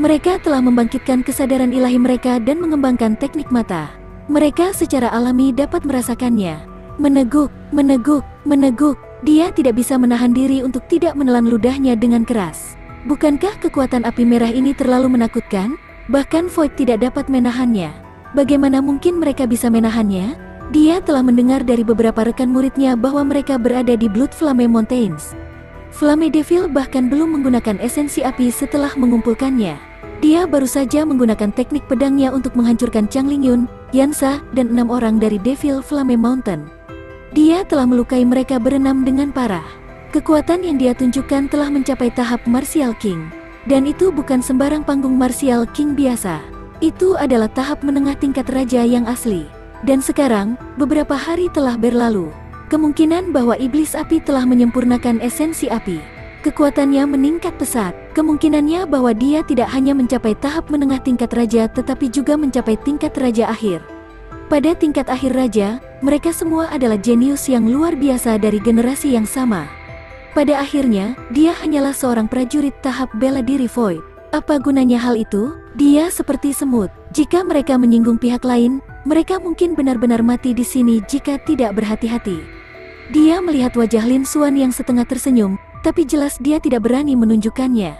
Mereka telah membangkitkan kesadaran ilahi mereka dan mengembangkan teknik mata. Mereka secara alami dapat merasakannya. Meneguk, meneguk, meneguk. Dia tidak bisa menahan diri untuk tidak menelan ludahnya dengan keras. Bukankah kekuatan api merah ini terlalu menakutkan? Bahkan Void tidak dapat menahannya. Bagaimana mungkin mereka bisa menahannya? Dia telah mendengar dari beberapa rekan muridnya bahwa mereka berada di Blood Flame Mountains. Flame Devil bahkan belum menggunakan esensi api setelah mengumpulkannya. Dia baru saja menggunakan teknik pedangnya untuk menghancurkan Chang Lingyun, Yansa, dan 6 orang dari Devil Flame Mountain. Dia telah melukai mereka berenam dengan parah. Kekuatan yang dia tunjukkan telah mencapai tahap Martial King. Dan itu bukan sembarang panggung Martial King biasa. Itu adalah tahap menengah tingkat raja yang asli. Dan sekarang, beberapa hari telah berlalu. Kemungkinan bahwa iblis api telah menyempurnakan esensi api. Kekuatannya meningkat pesat. Kemungkinannya bahwa dia tidak hanya mencapai tahap menengah tingkat raja tetapi juga mencapai tingkat raja akhir. Pada tingkat akhir raja, mereka semua adalah jenius yang luar biasa dari generasi yang sama. Pada akhirnya, dia hanyalah seorang prajurit tahap bela diri Void. Apa gunanya hal itu? Dia seperti semut. Jika mereka menyinggung pihak lain, mereka mungkin benar-benar mati di sini jika tidak berhati-hati. Dia melihat wajah Lin Xuan yang setengah tersenyum, tapi jelas dia tidak berani menunjukkannya.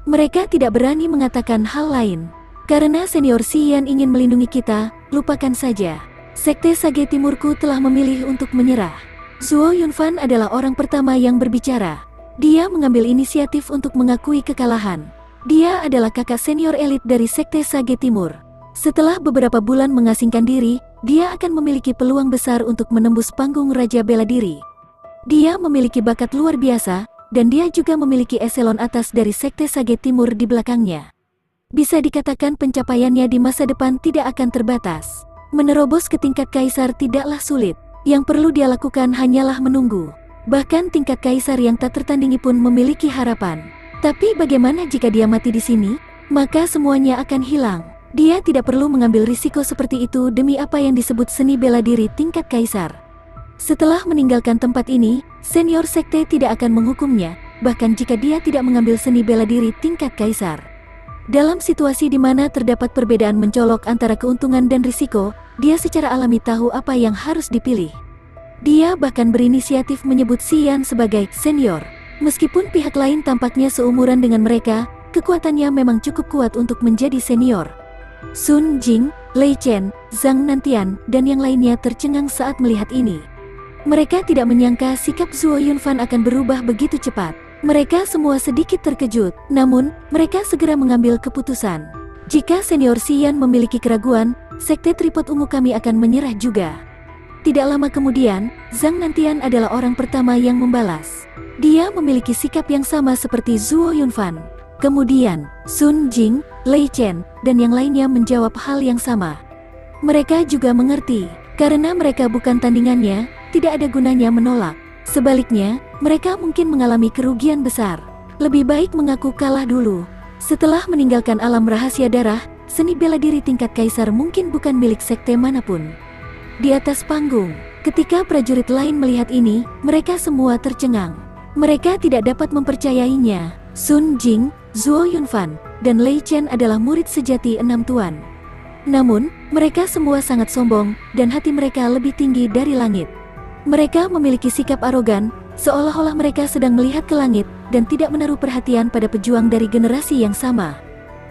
Mereka tidak berani mengatakan hal lain. Karena senior Xian ingin melindungi kita, lupakan saja. Sekte Sage Timurku telah memilih untuk menyerah. Zuo Yunfan adalah orang pertama yang berbicara. Dia mengambil inisiatif untuk mengakui kekalahan. Dia adalah kakak senior elit dari Sekte Sage Timur. Setelah beberapa bulan mengasingkan diri, dia akan memiliki peluang besar untuk menembus panggung Raja Bela Diri. Dia memiliki bakat luar biasa, dan dia juga memiliki eselon atas dari Sekte Sage Timur di belakangnya. Bisa dikatakan pencapaiannya di masa depan tidak akan terbatas. Menerobos ke tingkat kaisar tidaklah sulit. Yang perlu dia lakukan hanyalah menunggu. Bahkan tingkat kaisar yang tak tertandingi pun memiliki harapan. Tapi bagaimana jika dia mati di sini? Maka semuanya akan hilang. Dia tidak perlu mengambil risiko seperti itu demi apa yang disebut seni bela diri tingkat kaisar. Setelah meninggalkan tempat ini, senior sekte tidak akan menghukumnya, bahkan jika dia tidak mengambil seni bela diri tingkat kaisar. Dalam situasi di mana terdapat perbedaan mencolok antara keuntungan dan risiko, dia secara alami tahu apa yang harus dipilih. Dia bahkan berinisiatif menyebut Xian sebagai senior. Meskipun pihak lain tampaknya seumuran dengan mereka, kekuatannya memang cukup kuat untuk menjadi senior. Sun Jing, Lei Chen, Zhang Nantian, dan yang lainnya tercengang saat melihat ini. Mereka tidak menyangka sikap Zuo Yunfan akan berubah begitu cepat. Mereka semua sedikit terkejut, namun mereka segera mengambil keputusan. Jika senior Xian memiliki keraguan, Sekte Tripod Ungu kami akan menyerah juga. Tidak lama kemudian, Zhang Nantian adalah orang pertama yang membalas. Dia memiliki sikap yang sama seperti Zuo Yunfan. Kemudian, Sun Jing, Lei Chen, dan yang lainnya menjawab hal yang sama. Mereka juga mengerti, karena mereka bukan tandingannya, tidak ada gunanya menolak. Sebaliknya, mereka mungkin mengalami kerugian besar. Lebih baik mengaku kalah dulu. Setelah meninggalkan alam rahasia darah, seni bela diri tingkat kaisar mungkin bukan milik sekte manapun. Di atas panggung, ketika prajurit lain melihat ini, mereka semua tercengang. Mereka tidak dapat mempercayainya. Sun Jing, Zuo Yunfan, dan Lei Chen adalah murid sejati 6 tuan. Namun, mereka semua sangat sombong, dan hati mereka lebih tinggi dari langit. Mereka memiliki sikap arogan, seolah-olah mereka sedang melihat ke langit, dan tidak menaruh perhatian pada pejuang dari generasi yang sama.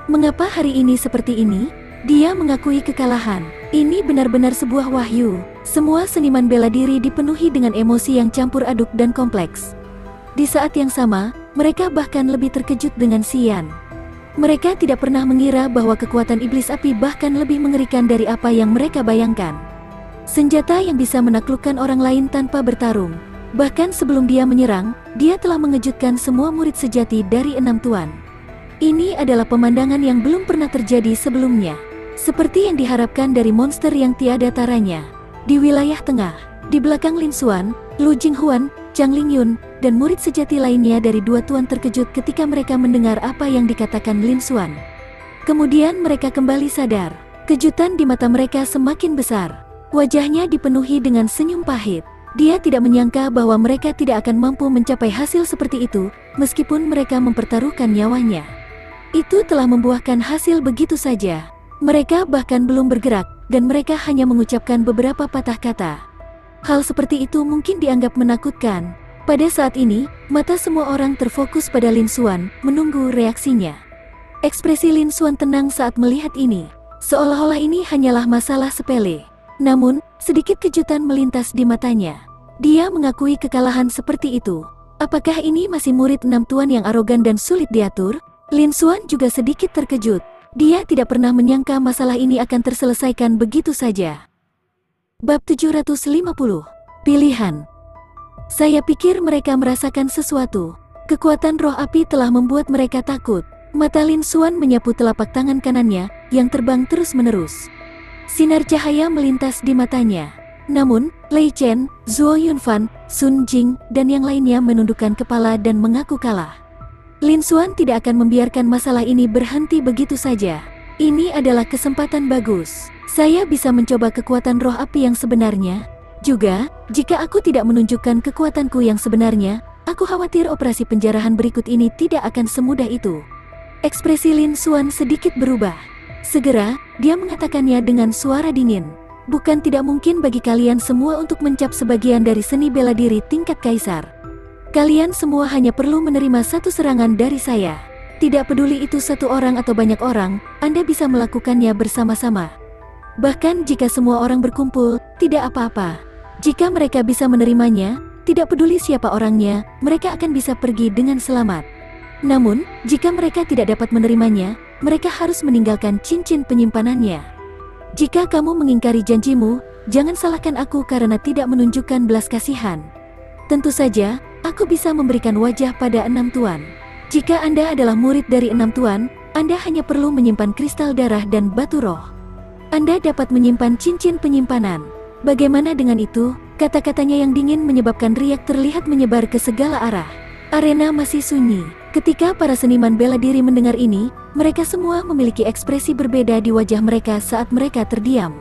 Mengapa hari ini seperti ini? Dia mengakui kekalahan. Ini benar-benar sebuah wahyu. Semua seniman bela diri dipenuhi dengan emosi yang campur aduk dan kompleks. Di saat yang sama, mereka bahkan lebih terkejut dengan Xian. Mereka tidak pernah mengira bahwa kekuatan iblis api bahkan lebih mengerikan dari apa yang mereka bayangkan. Senjata yang bisa menaklukkan orang lain tanpa bertarung. Bahkan sebelum dia menyerang, dia telah mengejutkan semua murid sejati dari 6 tuan. Ini adalah pemandangan yang belum pernah terjadi sebelumnya. Seperti yang diharapkan dari monster yang tiada taranya. Di wilayah tengah, di belakang Lin Xuan, Lu Jinghuan, Chang Lingyun, dan murid sejati lainnya dari 2 tuan terkejut ketika mereka mendengar apa yang dikatakan Lin Xuan. Kemudian mereka kembali sadar. Kejutan di mata mereka semakin besar. Wajahnya dipenuhi dengan senyum pahit. Dia tidak menyangka bahwa mereka tidak akan mampu mencapai hasil seperti itu, meskipun mereka mempertaruhkan nyawanya. Itu telah membuahkan hasil begitu saja. Mereka bahkan belum bergerak, dan mereka hanya mengucapkan beberapa patah kata. Hal seperti itu mungkin dianggap menakutkan. Pada saat ini, mata semua orang terfokus pada Lin Xuan, menunggu reaksinya. Ekspresi Lin Xuan tenang saat melihat ini, seolah-olah ini hanyalah masalah sepele. Namun, sedikit kejutan melintas di matanya. Dia mengakui kekalahan seperti itu. Apakah ini masih murid enam tuan yang arogan dan sulit diatur? Lin Xuan juga sedikit terkejut. Dia tidak pernah menyangka masalah ini akan terselesaikan begitu saja. Bab 750. Pilihan. Saya pikir mereka merasakan sesuatu. Kekuatan roh api telah membuat mereka takut. Mata Lin Xuan menyapu telapak tangan kanannya, yang terbang terus-menerus. Sinar cahaya melintas di matanya. Namun, Lei Chen, Zhuo Yunfan, Sun Jing, dan yang lainnya menundukkan kepala dan mengaku kalah. Lin Xuan tidak akan membiarkan masalah ini berhenti begitu saja. Ini adalah kesempatan bagus. Saya bisa mencoba kekuatan roh api yang sebenarnya. Juga, jika aku tidak menunjukkan kekuatanku yang sebenarnya, aku khawatir operasi penjarahan berikut ini tidak akan semudah itu. Ekspresi Lin Xuan sedikit berubah. Segera, dia mengatakannya dengan suara dingin. Bukan tidak mungkin bagi kalian semua untuk mencap sebagian dari seni bela diri tingkat kaisar. Kalian semua hanya perlu menerima satu serangan dari saya. Tidak peduli itu satu orang atau banyak orang, Anda bisa melakukannya bersama-sama. Bahkan jika semua orang berkumpul, tidak apa-apa. Jika mereka bisa menerimanya, tidak peduli siapa orangnya, mereka akan bisa pergi dengan selamat. Namun, jika mereka tidak dapat menerimanya, mereka harus meninggalkan cincin penyimpanannya. Jika kamu mengingkari janjimu, jangan salahkan aku karena tidak menunjukkan belas kasihan. Tentu saja, aku bisa memberikan wajah pada enam tuan. Jika Anda adalah murid dari enam tuan, Anda hanya perlu menyimpan kristal darah dan batu roh. Anda dapat menyimpan cincin penyimpanan. Bagaimana dengan itu? Kata-katanya yang dingin menyebabkan riak terlihat menyebar ke segala arah. Arena masih sunyi. Ketika para seniman bela diri mendengar ini, mereka semua memiliki ekspresi berbeda di wajah mereka saat mereka terdiam.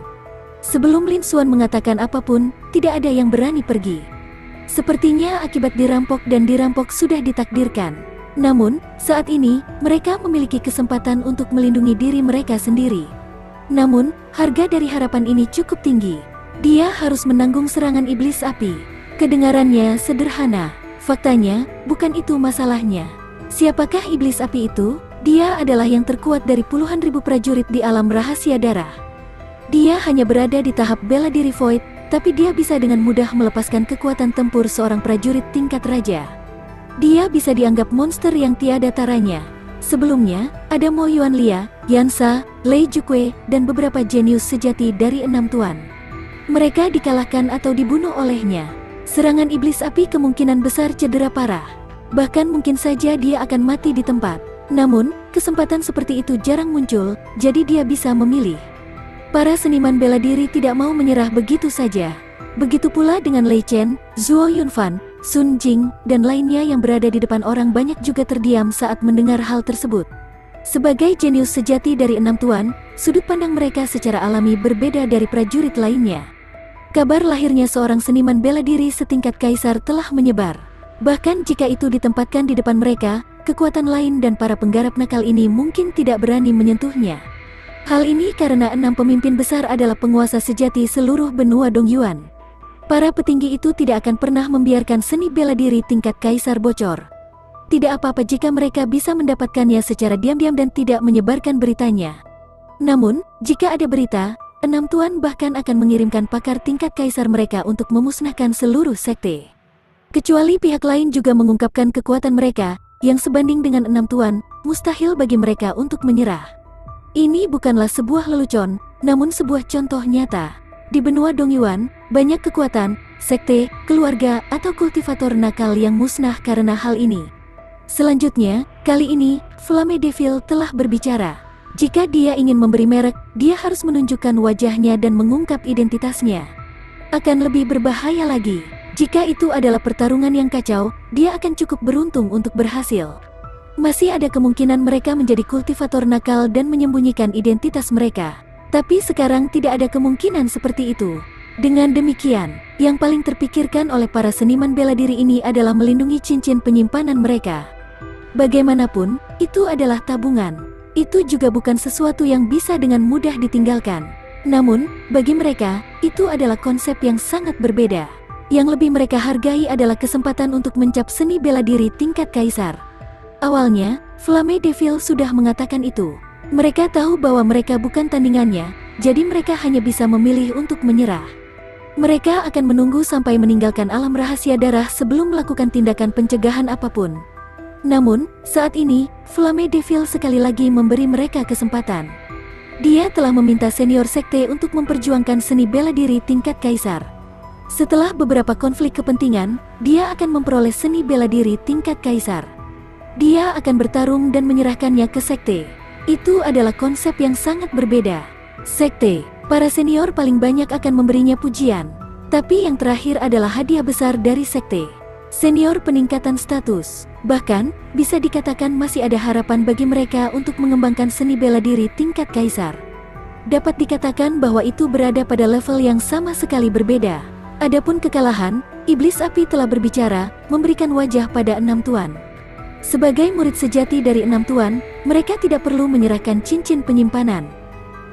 Sebelum Lin Xuan mengatakan apapun, tidak ada yang berani pergi. Sepertinya akibat dirampok dan dirampok sudah ditakdirkan. Namun, saat ini, mereka memiliki kesempatan untuk melindungi diri mereka sendiri. Namun, harga dari harapan ini cukup tinggi. Dia harus menanggung serangan iblis api. Kedengarannya sederhana. Faktanya, bukan itu masalahnya. Siapakah iblis api itu? Dia adalah yang terkuat dari puluhan ribu prajurit di alam rahasia darah. Dia hanya berada di tahap bela diri void, tapi dia bisa dengan mudah melepaskan kekuatan tempur seorang prajurit tingkat raja. Dia bisa dianggap monster yang tiada taranya. Sebelumnya, ada Mo Yuanlia, Yansa, Lei Jukue, dan beberapa jenius sejati dari enam tuan. Mereka dikalahkan atau dibunuh olehnya. Serangan iblis api kemungkinan besar cedera parah. Bahkan mungkin saja dia akan mati di tempat. Namun, kesempatan seperti itu jarang muncul, jadi dia bisa memilih. Para seniman bela diri tidak mau menyerah begitu saja. Begitu pula dengan Lei Chen, Zhuo Yunfan, Sun Jing, dan lainnya yang berada di depan orang banyak juga terdiam saat mendengar hal tersebut. Sebagai jenius sejati dari enam tuan, sudut pandang mereka secara alami berbeda dari prajurit lainnya. Kabar lahirnya seorang seniman bela diri setingkat kaisar telah menyebar. Bahkan jika itu ditempatkan di depan mereka, kekuatan lain dan para penggarap nakal ini mungkin tidak berani menyentuhnya. Hal ini karena enam pemimpin besar adalah penguasa sejati seluruh benua Dongyuan. Para petinggi itu tidak akan pernah membiarkan seni bela diri tingkat kaisar bocor. Tidak apa-apa jika mereka bisa mendapatkannya secara diam-diam dan tidak menyebarkan beritanya. Namun, jika ada berita, enam tuan bahkan akan mengirimkan pakar tingkat kaisar mereka untuk memusnahkan seluruh sekte. Kecuali pihak lain juga mengungkapkan kekuatan mereka, yang sebanding dengan enam tuan, mustahil bagi mereka untuk menyerah. Ini bukanlah sebuah lelucon, namun sebuah contoh nyata. Di benua Dongyuan, banyak kekuatan, sekte, keluarga, atau kultivator nakal yang musnah karena hal ini. Selanjutnya, kali ini, Flame Devil telah berbicara. Jika dia ingin memberi merek, dia harus menunjukkan wajahnya dan mengungkap identitasnya. Akan lebih berbahaya lagi. Jika itu adalah pertarungan yang kacau, dia akan cukup beruntung untuk berhasil. Masih ada kemungkinan mereka menjadi kultivator nakal dan menyembunyikan identitas mereka. Tapi sekarang tidak ada kemungkinan seperti itu. Dengan demikian, yang paling terpikirkan oleh para seniman bela diri ini adalah melindungi cincin penyimpanan mereka. Bagaimanapun, itu adalah tabungan. Itu juga bukan sesuatu yang bisa dengan mudah ditinggalkan. Namun, bagi mereka, itu adalah konsep yang sangat berbeda. Yang lebih mereka hargai adalah kesempatan untuk mencap seni bela diri tingkat kaisar. Awalnya, Flamme Devil sudah mengatakan itu. Mereka tahu bahwa mereka bukan tandingannya, jadi mereka hanya bisa memilih untuk menyerah. Mereka akan menunggu sampai meninggalkan alam rahasia darah sebelum melakukan tindakan pencegahan apapun. Namun, saat ini, Flamme Devil sekali lagi memberi mereka kesempatan. Dia telah meminta senior sekte untuk memperjuangkan seni bela diri tingkat kaisar. Setelah beberapa konflik kepentingan, dia akan memperoleh seni bela diri tingkat kaisar. Dia akan bertarung dan menyerahkannya ke sekte. Itu adalah konsep yang sangat berbeda. Sekte, para senior paling banyak akan memberinya pujian. Tapi yang terakhir adalah hadiah besar dari sekte. Senior peningkatan status. Bahkan, bisa dikatakan masih ada harapan bagi mereka untuk mengembangkan seni bela diri tingkat kaisar. Dapat dikatakan bahwa itu berada pada level yang sama sekali berbeda. Adapun kekalahan, Iblis Api telah berbicara, memberikan wajah pada 6 tuan. Sebagai murid sejati dari 6 tuan, mereka tidak perlu menyerahkan cincin penyimpanan.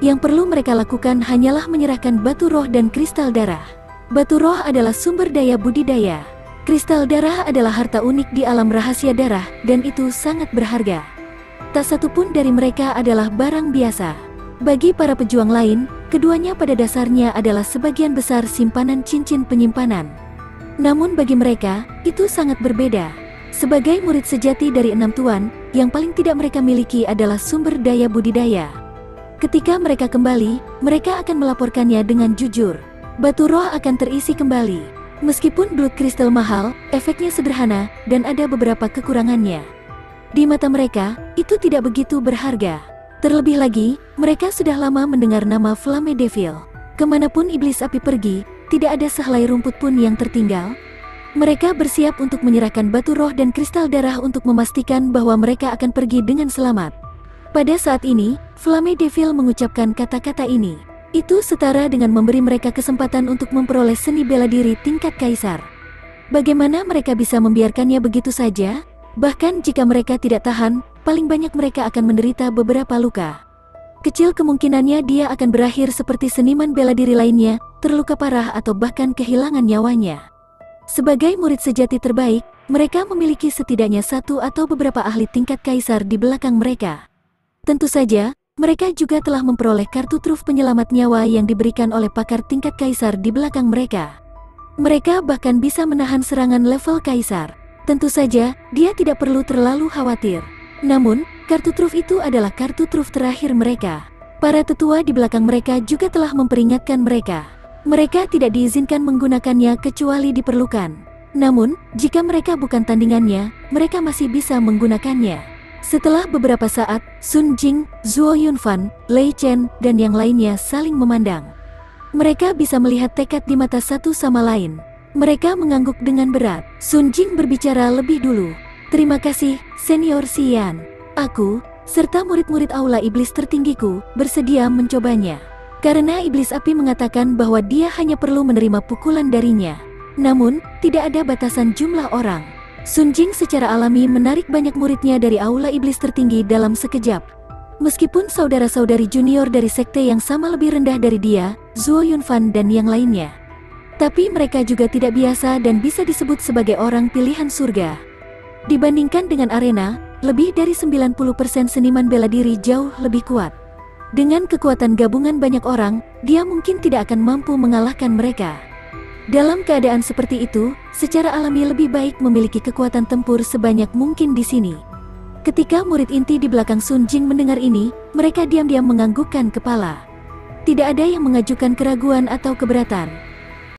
Yang perlu mereka lakukan hanyalah menyerahkan batu roh dan kristal darah. Batu roh adalah sumber daya budidaya. Kristal darah adalah harta unik di alam rahasia darah, dan itu sangat berharga. Tak satu pun dari mereka adalah barang biasa. Bagi para pejuang lain, keduanya pada dasarnya adalah sebagian besar simpanan cincin penyimpanan. Namun bagi mereka, itu sangat berbeda. Sebagai murid sejati dari 6 tuan, yang paling tidak mereka miliki adalah sumber daya budidaya. Ketika mereka kembali, mereka akan melaporkannya dengan jujur. Batu roh akan terisi kembali. Meskipun blood crystal mahal, efeknya sederhana, dan ada beberapa kekurangannya. Di mata mereka, itu tidak begitu berharga. Terlebih lagi, mereka sudah lama mendengar nama Flamme Devil. Kemanapun Iblis Api pergi, tidak ada sehelai rumput pun yang tertinggal. Mereka bersiap untuk menyerahkan batu roh dan kristal darah untuk memastikan bahwa mereka akan pergi dengan selamat. Pada saat ini, Flamme Devil mengucapkan kata-kata ini. Itu setara dengan memberi mereka kesempatan untuk memperoleh seni bela diri tingkat kaisar. Bagaimana mereka bisa membiarkannya begitu saja? Bahkan jika mereka tidak tahan, paling banyak mereka akan menderita beberapa luka. Kecil kemungkinannya dia akan berakhir seperti seniman bela diri lainnya, terluka parah atau bahkan kehilangan nyawanya. Sebagai murid sejati terbaik, mereka memiliki setidaknya satu atau beberapa ahli tingkat kaisar di belakang mereka. Tentu saja, mereka juga telah memperoleh kartu truf penyelamat nyawa yang diberikan oleh pakar tingkat kaisar di belakang mereka. Mereka bahkan bisa menahan serangan level kaisar. Tentu saja, dia tidak perlu terlalu khawatir. Namun, kartu truf itu adalah kartu truf terakhir mereka. Para tetua di belakang mereka juga telah memperingatkan mereka. Mereka tidak diizinkan menggunakannya kecuali diperlukan. Namun, jika mereka bukan tandingannya, mereka masih bisa menggunakannya. Setelah beberapa saat, Sun Jing, Zuo Yunfan, Lei Chen, dan yang lainnya saling memandang. Mereka bisa melihat tekad di mata satu sama lain. Mereka mengangguk dengan berat. Sun Jing berbicara lebih dulu. Terima kasih, Senior Xian. Aku, serta murid-murid aula iblis tertinggiku, bersedia mencobanya. Karena Iblis Api mengatakan bahwa dia hanya perlu menerima pukulan darinya. Namun, tidak ada batasan jumlah orang. Sun Jing secara alami menarik banyak muridnya dari aula iblis tertinggi dalam sekejap. Meskipun saudara-saudari junior dari sekte yang sama lebih rendah dari dia, Zuo Yunfan dan yang lainnya. Tapi mereka juga tidak biasa dan bisa disebut sebagai orang pilihan surga. Dibandingkan dengan arena, lebih dari 90% seniman bela diri jauh lebih kuat. Dengan kekuatan gabungan banyak orang, dia mungkin tidak akan mampu mengalahkan mereka. Dalam keadaan seperti itu, secara alami lebih baik memiliki kekuatan tempur sebanyak mungkin di sini. Ketika murid inti di belakang Sun Jing mendengar ini, mereka diam-diam menganggukkan kepala. Tidak ada yang mengajukan keraguan atau keberatan.